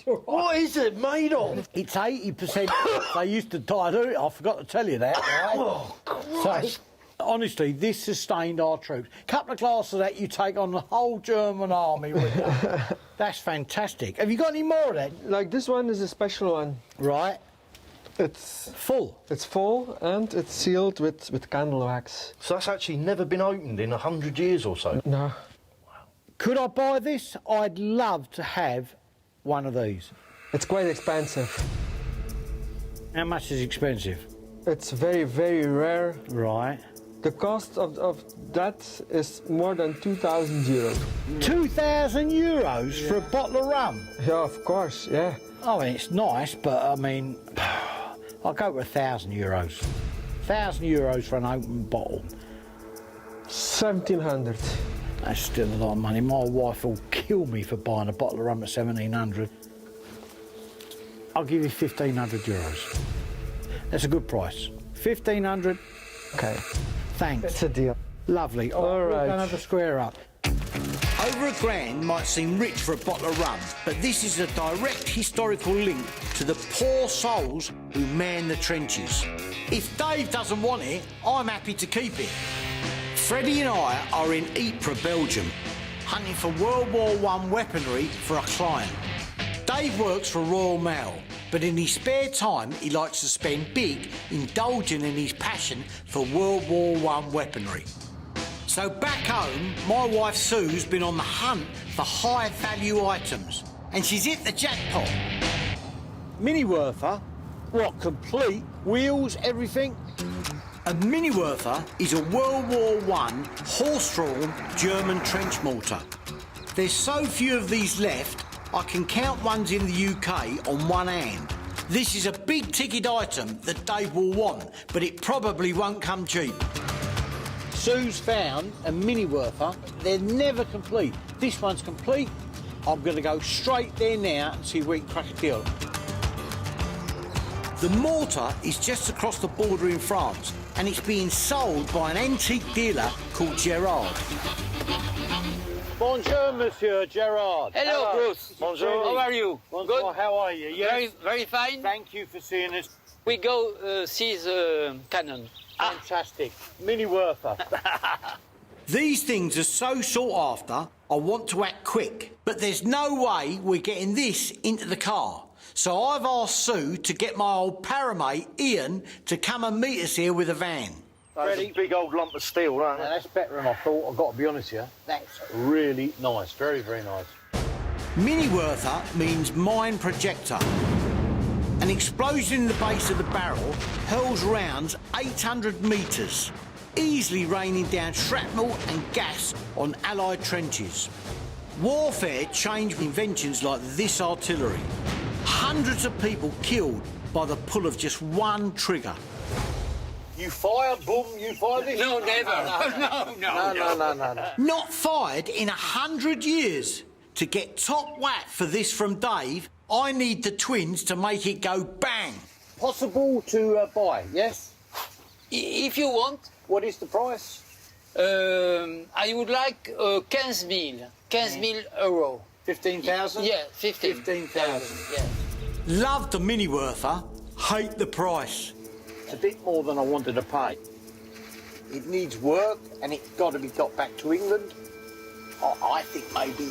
What is it made of? It's 80%. They used to dilute it. I forgot to tell you that. Right? Oh, Christ. So, honestly, this sustained our troops. Couple of glasses of that, you take on the whole German army with you. That's fantastic. Have you got any more of that? Like this one is a special one. Right. It's Full. It's full and it's sealed with candle wax. So that's actually never been opened in 100 years or so? No. Could I buy this? I'd love to have one of these. It's quite expensive. How much is expensive? It's very, very rare. Right. The cost of that is more than 2,000 euros. €2,000 for a bottle of rum? Yeah, of course, yeah. I mean, it's nice, but I mean, I'll go with €1,000. €1,000 for an open bottle. 1,700. That's still a lot of money. My wife will kill me for buying a bottle of rum at 1,700. I'll give you €1,500. That's a good price. 1,500. Okay. Thanks. It's a deal. Lovely. All We're right. going to have a square up. Over £1,000 might seem rich for a bottle of rum, but this is a direct historical link to the poor souls who man the trenches. If Dave doesn't want it, I'm happy to keep it. Freddie and I are in Ypres, Belgium, hunting for World War I weaponry for a client. Dave works for Royal Mail, but in his spare time he likes to spend big indulging in his passion for World War I weaponry. So back home, my wife Sue's been on the hunt for high-value items, and she's hit the jackpot. Mini-Werther, what, complete? Wheels, everything? A Mini-Werther is a World War I horse-drawn German trench mortar. There's so few of these left, I can count ones in the UK on one hand. This is a big-ticket item that Dave will want, but it probably won't come cheap. Sue's found a Mini-Werther. They're never complete. This one's complete. I'm going to go straight there now and see if we can crack a deal. The mortar is just across the border in France, and it's being sold by an antique dealer called Gerard. Bonjour, Monsieur Gerard. Hello, Bruce. Bonjour. How are you? Bonjour, how are you? Yes. Very fine. Thank you for seeing us. We go see the cannon. Fantastic. Mini-Werther. These things are so sought after, I want to act quick. But there's no way we're getting this into the car. So I've asked Sue to get my old paramate, Ian, to come and meet us here with a van. That's a big old lump of steel, right? Now, that's better than I thought, I've got to be honest here. That's really nice. Very, very nice. Mini-Werther means mine projector. An explosion in the base of the barrel hurls rounds 800 metres, easily raining down shrapnel and gas on Allied trenches. Warfare changed with inventions like this artillery. Hundreds of people killed by the pull of just one trigger. You fire, boom, you fire this? No, never. No. Not fired in 100 years. To get top whack for this from Dave, I need the twins to make it go bang. Possible to buy, yes? If you want, What is the price? I would like 15,000 euros. 15,000? Yeah, 15,000. Yeah. Love the Mini-Werther, hate the price. It's a bit more than I wanted to pay. It needs work and it's got to be got back to England. I think maybe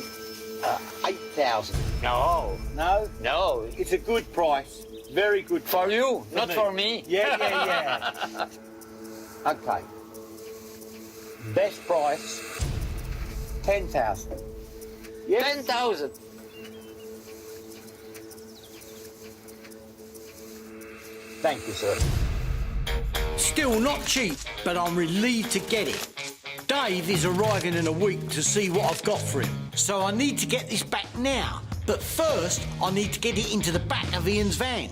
8,000. No, No? no. It's a good price. Very good For price. you, not for me. Yeah. Okay. Best price, 10,000. Yes? 10,000. Thank you, sir. Still not cheap, but I'm relieved to get it. Dave is arriving in a week to see what I've got for him, so I need to get this back now. But first, I need to get it into the back of Ian's van.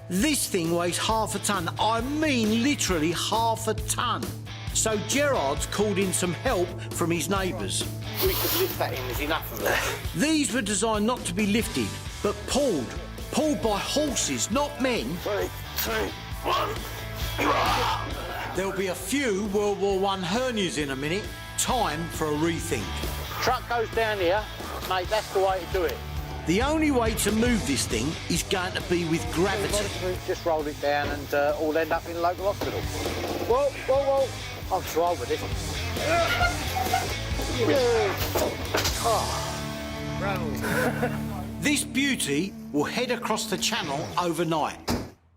This thing weighs half a ton. I mean literally half a ton. So Gerard's called in some help from his neighbours. We could lift that in, there's enough of it. These were designed not to be lifted, but pulled. Pulled by horses, not men. 3, 2, 1. There'll be a few World War I hernias in a minute. Time for a rethink. Truck goes down here, mate, that's the way to do it. The only way to move this thing is going to be with gravity. Just roll it down and all end up in the local hospital. Whoa. I'm too old for this. This beauty will head across the channel overnight.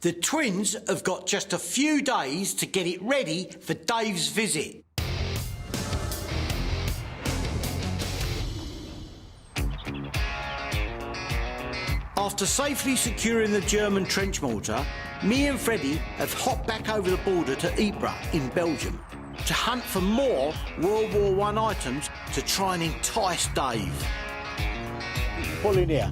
The twins have got just a few days to get it ready for Dave's visit. After safely securing the German trench mortar, me and Freddie have hopped back over the border to Ypres in Belgium to hunt for more World War I items to try and entice Dave. Pull in here.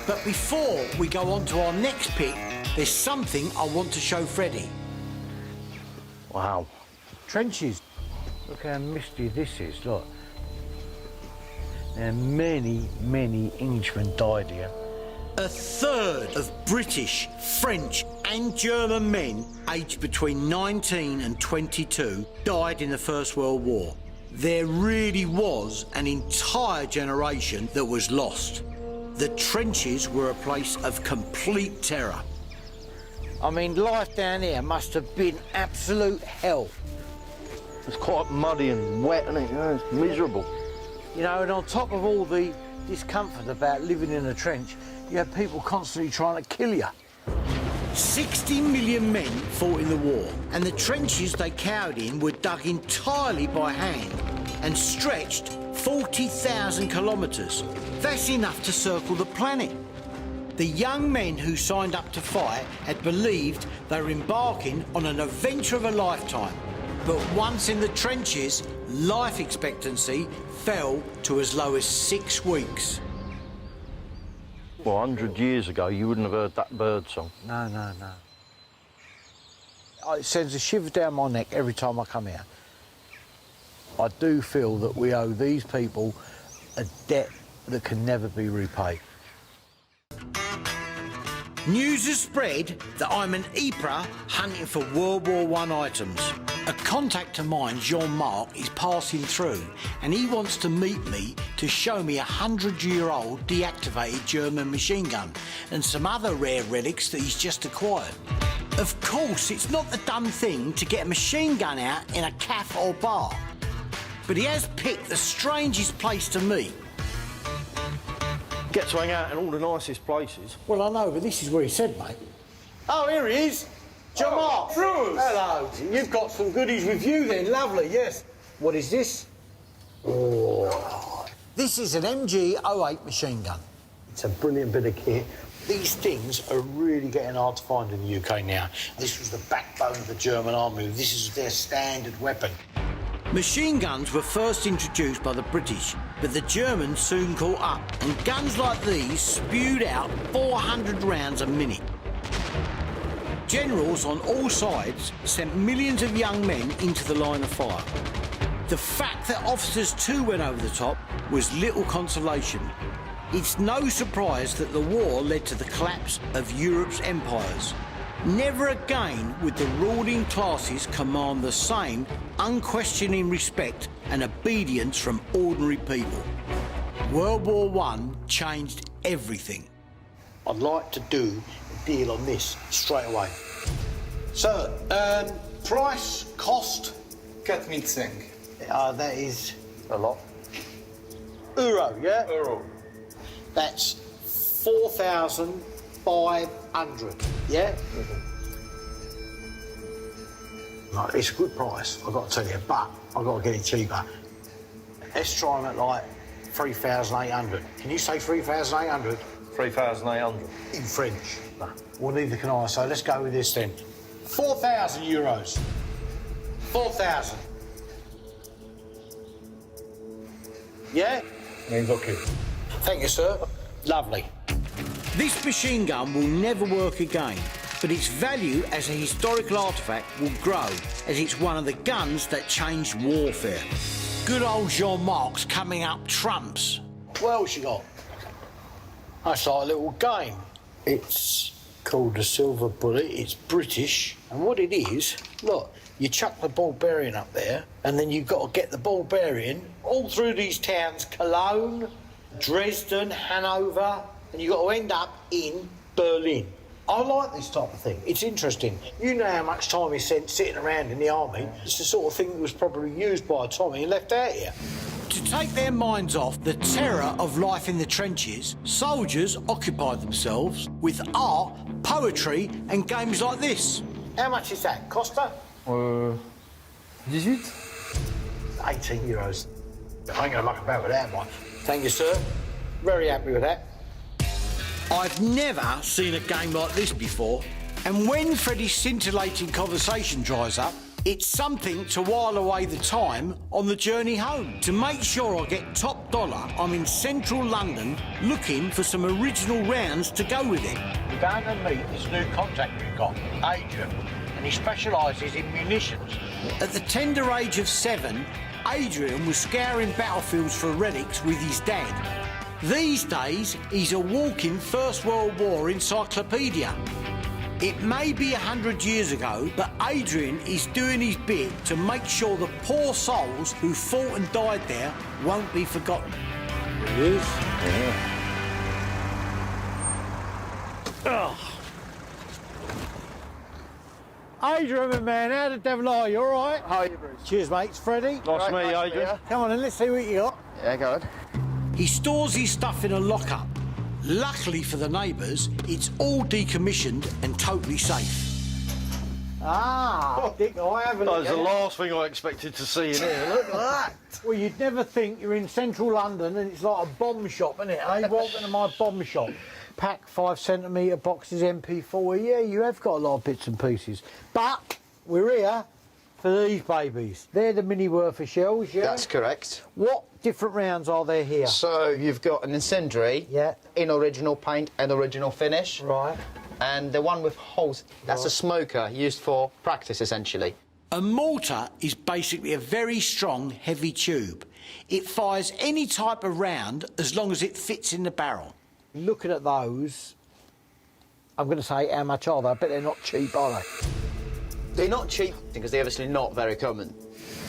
But before we go on to our next pick, there's something I want to show Freddie. Wow. Trenches. Look how misty this is, look. Now, many Englishmen died here. A third of British, French and German men aged between 19 and 22 died in the First World War. There really was an entire generation that was lost. The trenches were a place of complete terror. I mean, life down here must have been absolute hell. It's quite muddy and wet, isn't it? You know, it's miserable. You know, and on top of all the discomfort about living in a trench, you have people constantly trying to kill you. 60 million men fought in the war, and the trenches they cowered in were dug entirely by hand and stretched 40,000 kilometres. That's enough to circle the planet. The young men who signed up to fight had believed they were embarking on an adventure of a lifetime. But once in the trenches, life expectancy fell to as low as 6 weeks. Well, 100 years ago, you wouldn't have heard that bird song. No. It sends a shiver down my neck every time I come here. I do feel that we owe these people a debt that can never be repaid. News has spread that I'm in Ypres hunting for World War I items. A contact of mine, Jean-Marc, is passing through and he wants to meet me to show me a 100-year-old deactivated German machine gun and some other rare relics that he's just acquired. Of course, it's not the done thing to get a machine gun out in a cafe or bar, but he has picked the strangest place to meet. Get to hang out in all the nicest places. Well, I know, but this is where he said, mate. Oh, here he is. Jean-Marc. Bruce. Hello. You've got some goodies with you then. Lovely, yes. What is this? Oh. This is an MG-08 machine gun. It's a brilliant bit of kit. These things are really getting hard to find in the UK now. This was the backbone of the German army. This is their standard weapon. Machine guns were first introduced by the British, but the Germans soon caught up, and guns like these spewed out 400 rounds a minute. Generals on all sides sent millions of young men into the line of fire. The fact that officers too went over the top was little consolation. It's no surprise that the war led to the collapse of Europe's empires. Never again would the ruling classes command the same unquestioning respect and obedience from ordinary people. World War I changed everything. I'd like to do a deal on this straight away. So, price, cost? 4,500. That is A lot. euro, yeah? Euro. That's 4,500, yeah? Like, it's a good price, I've got to tell you, but I've got to get it cheaper. Let's try them at like 3,800. Can you say 3,800? 3,800. In French. No. Well, neither can I, so let's go with this then. 4,000 euros. 4,000. Yeah? Means okay. Thank you, sir. Lovely. This machine gun will never work again, but its value as a historical artefact will grow, as it's one of the guns that changed warfare. Good old Jean-Marc's coming up trumps. What else you got? That's like a little game. It's called the Silver Bullet. It's British. And what it is, look, you chuck the ball bearing up there, and then you've got to get the ball bearing all through these towns, Cologne, Dresden, Hanover, and you've got to end up in Berlin. I like this type of thing. It's interesting. You know how much time he spent sitting around in the army. It's the sort of thing that was probably used by Tommy and left out here. To take their minds off the terror of life in the trenches, soldiers occupied themselves with art, poetry and games like this. How much is that, Costa? 18. 18 euros. I ain't gonna muck about with that, mate. Thank you, sir. Very happy with that. I've never seen a game like this before, and when Freddie's scintillating conversation dries up, it's something to while away the time on the journey home. To make sure I get top dollar, I'm in central London looking for some original rounds to go with it. We're going to meet this new contact we've got, Adrian, and he specialises in munitions. At the tender age of 7, Adrian was scouring battlefields for relics with his dad. These days, he's a walking First World War encyclopedia. It may be 100 years ago, but Adrian is doing his bit to make sure the poor souls who fought and died there won't be forgotten. It is? Oh, Adrian, my man, how the devil are you? All right? How are you, Bruce? Cheers, mate. It's Freddie. Nice to meet you, Adrian. Come on, and let's see what you got. Yeah, go on. He stores his stuff in a lockup. Luckily for the neighbours, it's all decommissioned and totally safe. Ah, Dick, I haven't. That was the last thing I expected to see in here. Look at that. Well, you'd never think you're in central London and it's like a bomb shop, isn't it? I walk into my bomb shop. Pack 5cm boxes MP4. Yeah, you have got a lot of bits and pieces. But we're here for these babies. They're the mini Werfer shells, yeah? That's correct. What different rounds are there here? So you've got an incendiary, Yeah. in original paint and original finish, Right. and the one with holes, that's a smoker used for practice essentially. A mortar is basically a very strong, heavy tube. It fires any type of round as long as it fits in the barrel. Looking at those, I'm going to say how much are they? I bet they're not cheap, are they? They're not cheap because they're obviously not very common.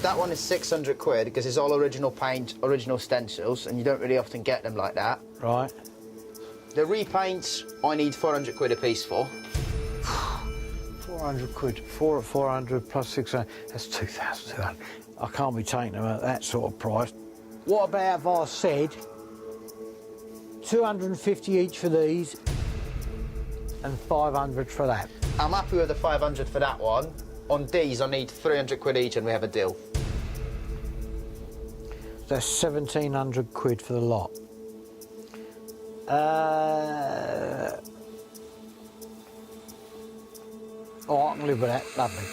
That one is 600 quid because it's all original paint, original stencils, and you don't really often get them like that. Right. The repaints, I need 400 quid a piece for. 400 quid. 400 plus 600. That's 2,200. I can't be taking them at that sort of price. What about if I said 250 each for these and 500 for that? I'm happy with the 500 for that one. On these, I need 300 quid each and we have a deal. That's 1,700 quid for the lot. Oh, I can live with that. Lovely.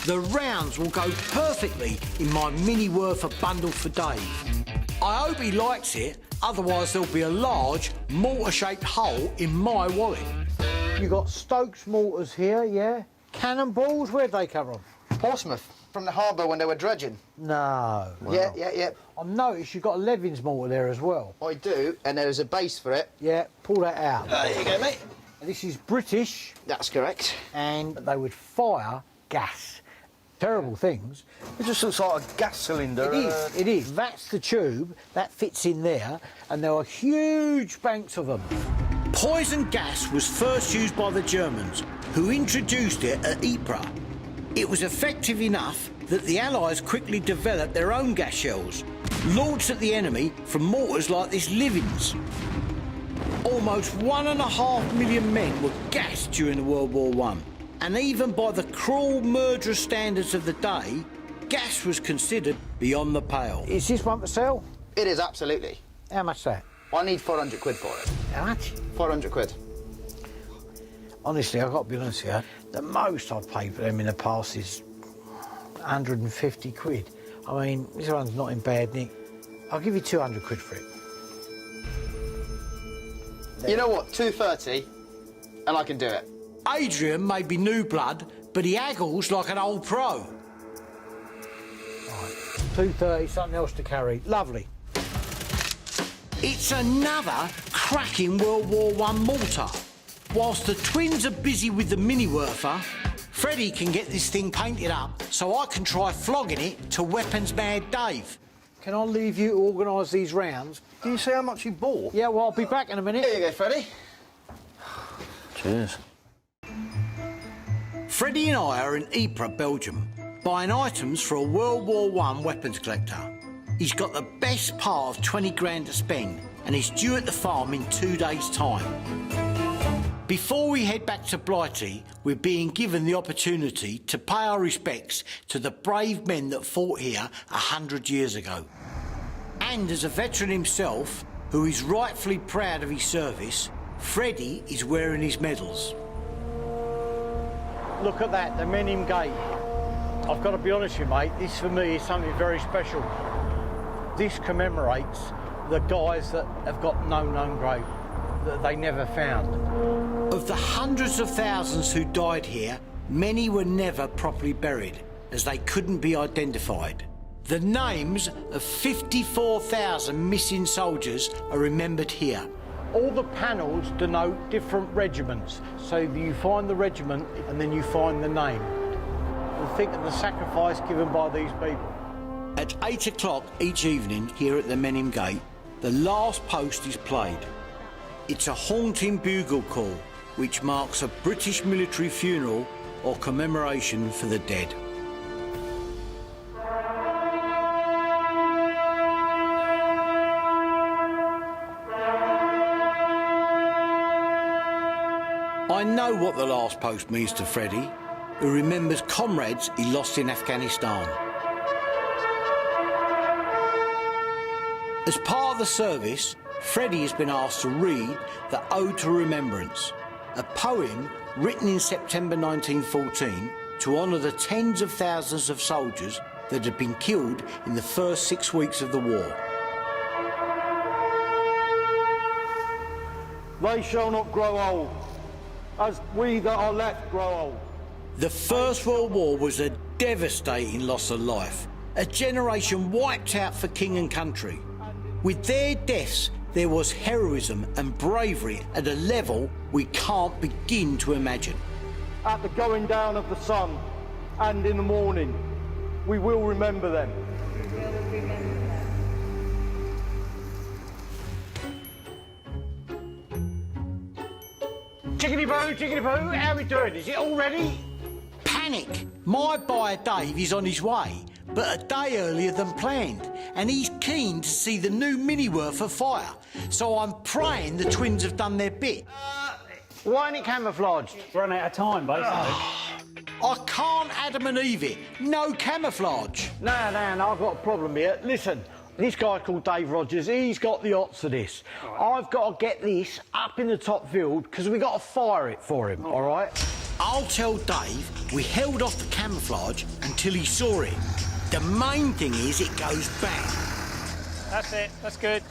The rounds will go perfectly in my mini Werfer bundle for Dave. I hope he likes it, otherwise there'll be a large mortar-shaped hole in my wallet. You got Stokes mortars here, yeah? Cannonballs, where'd they come from? Portsmouth, from the harbour when they were dredging. No. Yeah. I noticed you've got a Levins mortar there as well. I do, and there's a base for it. Yeah, pull that out. There you go, mate. This is British, That's correct. and they would fire gas. Terrible things. It just looks like a gas cylinder. It is. That's the tube, that fits in there, and there are huge banks of them. Poison gas was first used by the Germans, who introduced it at Ypres. It was effective enough that the Allies quickly developed their own gas shells. launched at the enemy from mortars like this Livings. Almost 1.5 million men were gassed during World War I, and even by the cruel, murderous standards of the day, gas was considered beyond the pale. Is this one for sale? It is, absolutely. How much that? I need 400 quid for it. How much? 400 quid. Honestly, I've got to be honest with you, the most I've paid for them in the past is 150 quid. I mean, this one's not in bad nick. I'll give you 200 quid for it. You know what, 230, and I can do it. Adrian may be new blood, but he haggles like an old pro. Right, 230, something else to carry. Lovely. It's another cracking World War I mortar. Whilst the twins are busy with the mini-werfer, Freddie can get this thing painted up so I can try flogging it to Weapons Mad Dave. Can I leave you to organise these rounds? Do you see how much you bought? Yeah, well, I'll be back in a minute. Here you go, Freddie. Cheers. Freddie and I are in Ypres, Belgium, buying items for a World War I weapons collector. He's got the best part of 20 grand to spend, and he's due at the farm in 2 days' time. Before we head back to Blighty, we're being given the opportunity to pay our respects to the brave men that fought here 100 years ago. And as a veteran himself, who is rightfully proud of his service, Freddie is wearing his medals. Look at that, the Menin Gate. I've got to be honest with you, mate, this for me is something very special. This commemorates the guys that have got no known grave, that they never found. Of the hundreds of thousands who died here, many were never properly buried, as they couldn't be identified. The names of 54,000 missing soldiers are remembered here. All the panels denote different regiments, so you find the regiment and then you find the name. And think of the sacrifice given by these people. At 8 o'clock each evening here at the Menin Gate, the last post is played. It's a haunting bugle call, which marks a British military funeral or commemoration for the dead. I know what the last post means to Freddie, who remembers comrades he lost in Afghanistan. As part of the service, Freddie has been asked to read the Ode to Remembrance, a poem written in September 1914 to honour the tens of thousands of soldiers that had been killed in the first 6 weeks of the war. They shall not grow old, as we that are left grow old. The First World War was a devastating loss of life, a generation wiped out for king and country. With their deaths, there was heroism and bravery at a level we can't begin to imagine. At the going down of the sun and in the morning, we will remember them. Chickity boo, how are we doing? Is it all ready? Panic! My buyer Dave is on his way, but a day earlier than planned, and he's keen to see the new mini-werfer fire. So I'm praying the twins have done their bit. Why ain't it camouflaged? Run out of time, basically. I can't Adam and Eve it. No camouflage. No, I've got a problem here. Listen, this guy called Dave Rogers, he's got the hots of this. Right. I've got to get this up in the top field because we've got to fire it for him, all right? I'll tell Dave we held off the camouflage until he saw it. The main thing is it goes bang. That's it, that's good.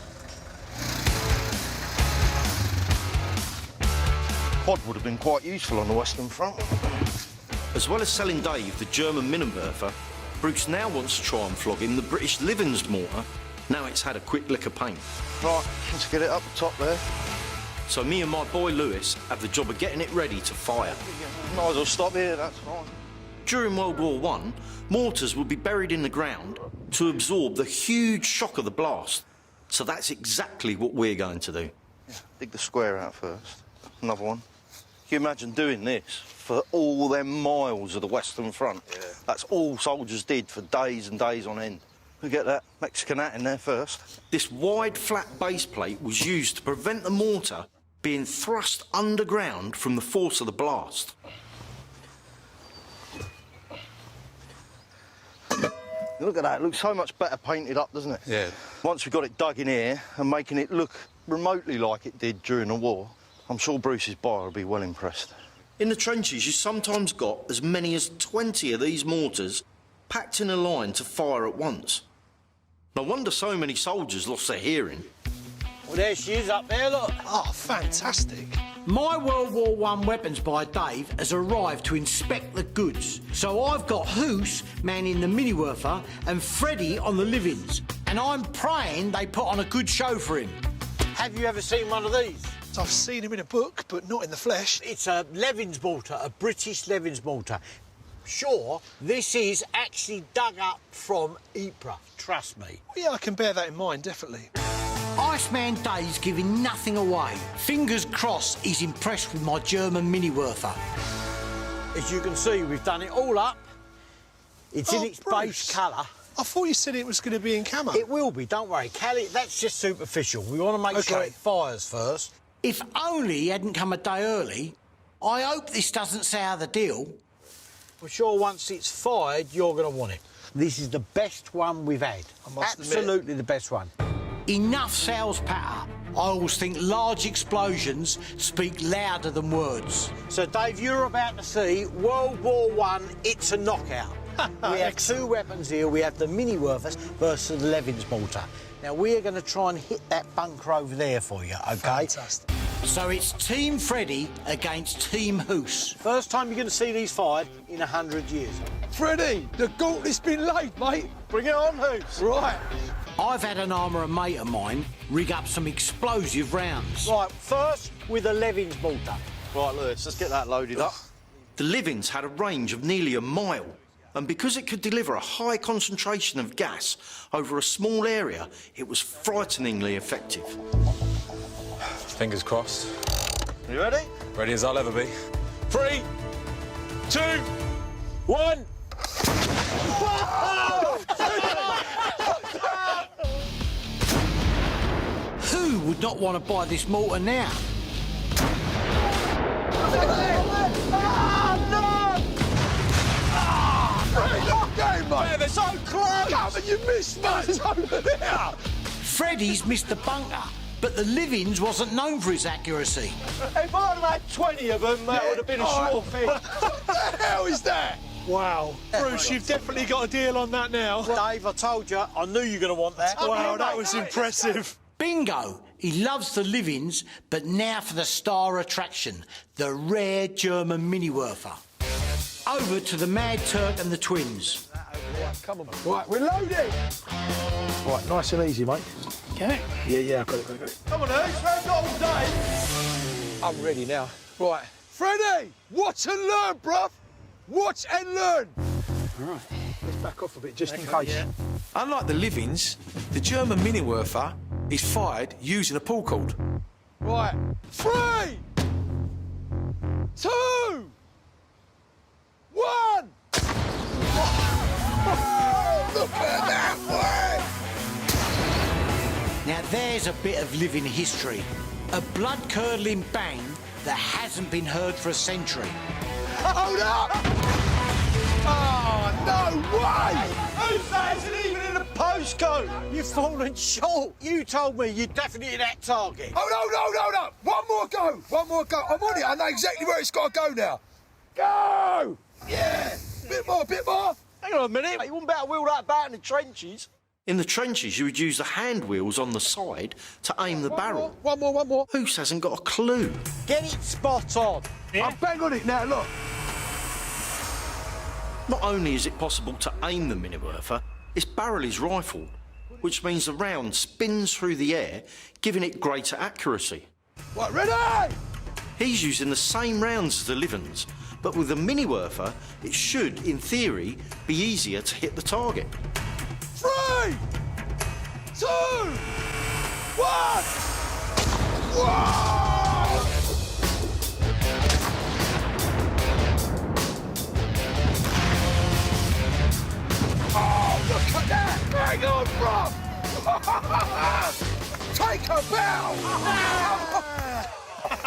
Pod would have been quite useful on the Western Front. As well as selling Dave the German Minenwerfer, Bruce now wants to try and flog him the British Livings mortar. Now it's had a quick lick of paint. Right, let's get it up the top there. So me and my boy Lewis have the job of getting it ready to fire. Might as well stop here, that's fine. During World War I, mortars would be buried in the ground to absorb the huge shock of the blast. So that's exactly what we're going to do. Yeah, dig the square out first. Another one. Can you imagine doing this for all them miles of the Western Front? Yeah. That's all soldiers did for days and days on end. We'll get that Mexican hat in there first. This wide, flat base plate was used to prevent the mortar being thrust underground from the force of the blast. Look at that, it looks so much better painted up, doesn't it? Yeah. Once we got it dug in here and making it look remotely like it did during the war, I'm sure Bruce's buyer will be well impressed. In the trenches, you sometimes got as many as 20 of these mortars packed in a line to fire at once. No wonder so many soldiers lost their hearing. Well, there she is up there, look. Oh, fantastic. My World War I weapons buyer Dave has arrived to inspect the goods. So I've got Hoos manning the Mini-Werfer and Freddie on the livings. And I'm praying they put on a good show for him. Have you ever seen one of these? I've seen him in a book, but not in the flesh. It's a Levins mortar, a British Levins mortar. Sure, this is actually dug up from Ypres, trust me. Well, yeah, I can bear that in mind, definitely. Iceman Dave's giving nothing away. Fingers crossed he's impressed with my German Mini-Werfer. As you can see, we've done it all up. It's in its Bruce, base colour. I thought you said it was going to be in camo. It will be, don't worry. Cali, that's just superficial. We want to make sure it fires first. If only he hadn't come a day early. I hope this doesn't sour the deal. I'm sure once it's fired, you're going to want it. This is the best one we've had. I must Absolutely the best one. Enough sales patter. I always think large explosions speak louder than words. So, Dave, you're about to see World War I, it's a knockout. We have two weapons here. We have the Mini-Werfers versus the Levins mortar. Now, we are going to try and hit that bunker over there for you, OK? Fantastic. So it's Team Freddie against Team Hoos. First time you're going to see these fired in 100 years. Freddie, the gauntlet's been laid, mate. Bring it on, Hoos. Right. I've had an armourer mate of mine rig up some explosive rounds. Right, first with the Levins mortar. Right, Lewis, let's get that loaded up. The Levins had a range of nearly a mile, and because it could deliver a high concentration of gas over a small area, it was frighteningly effective. Fingers crossed. You ready? Ready as I'll ever be. 3, 2, 1. Who would not want to buy this mortar now? Man, they're so close! Come and you missed, mate! It's over there! Freddie's missed the bunker, but the Livings wasn't known for his accuracy. If I'd have had 20 of them, that would have been a sure thing. What the hell is that? Wow. Bruce, you've definitely got a deal on that now. Dave, I told you, I knew you were going to want that. Wow, that was impressive. Bingo! He loves the Livings, but now for the star attraction, the rare German Mini-Werfer. Over to the Mad Turk and the twins. Come on. Right, we're loading. Right, nice and easy, mate. Okay. Yeah, I've got it. Come on, Hoos, we've got all day. I'm ready now. Right. Freddie, watch and learn, bruv. Watch and learn. All right. Let's back off a bit, just in case. Yeah. Unlike the Livings, the German Mini-Werfer is fired using a pull cord. Right. 3, 2, 1. Look at that way! Now there's a bit of living history. A blood-curdling bang that hasn't been heard for a century. Hold up! Oh, no way! Who's that? Isn't even in the postcode! You've fallen short. You told me you'd definitely hit that target. Oh, no! One more go! I'm on it. I know exactly where it's got to go now. Go! Yeah! Bit more! Hang on a minute, you wouldn't better wheel that about in the trenches. In the trenches, you would use the hand wheels on the side to aim the barrel. One more. Hoos hasn't got a clue. Get it spot on. I'm bang on it now, look. Not only is it possible to aim the Mini-Werfer, its barrel is rifled, which means the round spins through the air, giving it greater accuracy. Right, ready? He's using the same rounds as the Livens, but with the Mini-Werfer, it should, in theory, be easier to hit the target. 3, 2, 1. Whoa! Oh, look at that! Hang on, bruv! Take a bow!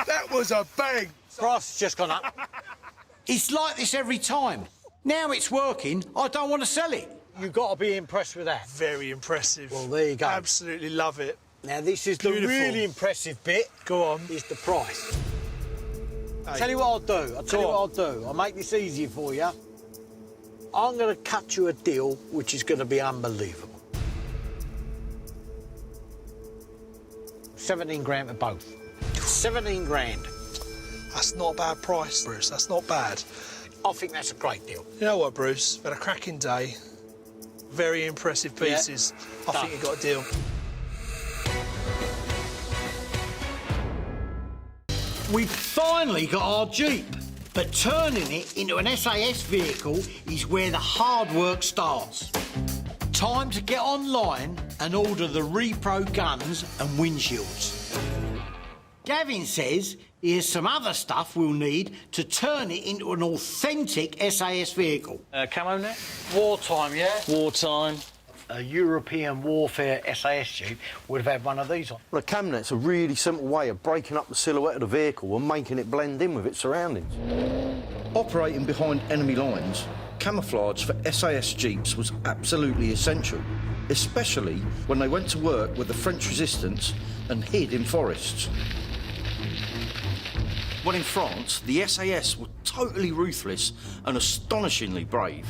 That was a bang! Price has just gone up. It's like this every time. Now it's working, I don't want to sell it. You've got to be impressed with that. Very impressive. Well, there you go. Absolutely love it. Now, this is Beautiful. the really impressive bit. Go on. Is the price. Hey. Tell you what I'll do. I'll make this easier for you. I'm going to cut you a deal which is going to be unbelievable. 17 grand for both. 17 grand. That's not a bad price, Bruce. That's not bad. I think that's a great deal. You know what, Bruce? Had a cracking day. Very impressive pieces. I think you got a deal. We've finally got our Jeep, but turning it into an SAS vehicle is where the hard work starts. Time to get online and order the repro guns and windshields. Gavin says here's some other stuff we'll need to turn it into an authentic SAS vehicle. Camo net? Wartime, yeah? Wartime. A European warfare SAS Jeep would have had one of these on. Well, a cam net's a really simple way of breaking up the silhouette of the vehicle and making it blend in with its surroundings. Operating behind enemy lines, camouflage for SAS Jeeps was absolutely essential, especially when they went to work with the French resistance and hid in forests. Well, in France, the SAS were totally ruthless and astonishingly brave.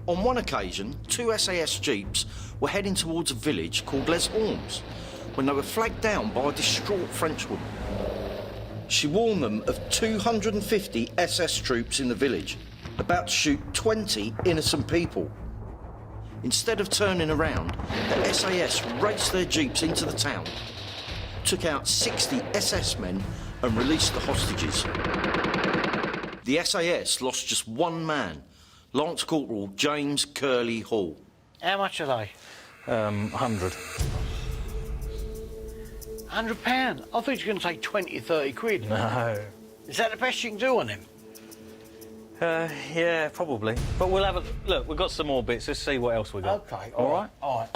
On one occasion, 2 SAS Jeeps were heading towards a village called Les Ormes when they were flagged down by a distraught Frenchwoman. She warned them of 250 SS troops in the village, about to shoot 20 innocent people. Instead of turning around, the SAS raced their Jeeps into the town, took out 60 SS men and released the hostages. The SAS lost just one man, Lance Corporal James Curley Hall. How much are they? 100. £100? I thought you were going to say 20, 30 quid. No. Is that the best you can do on him? Yeah, probably. But we'll have a look. We've got some more bits. Let's see what else we got. Okay. All right. All right.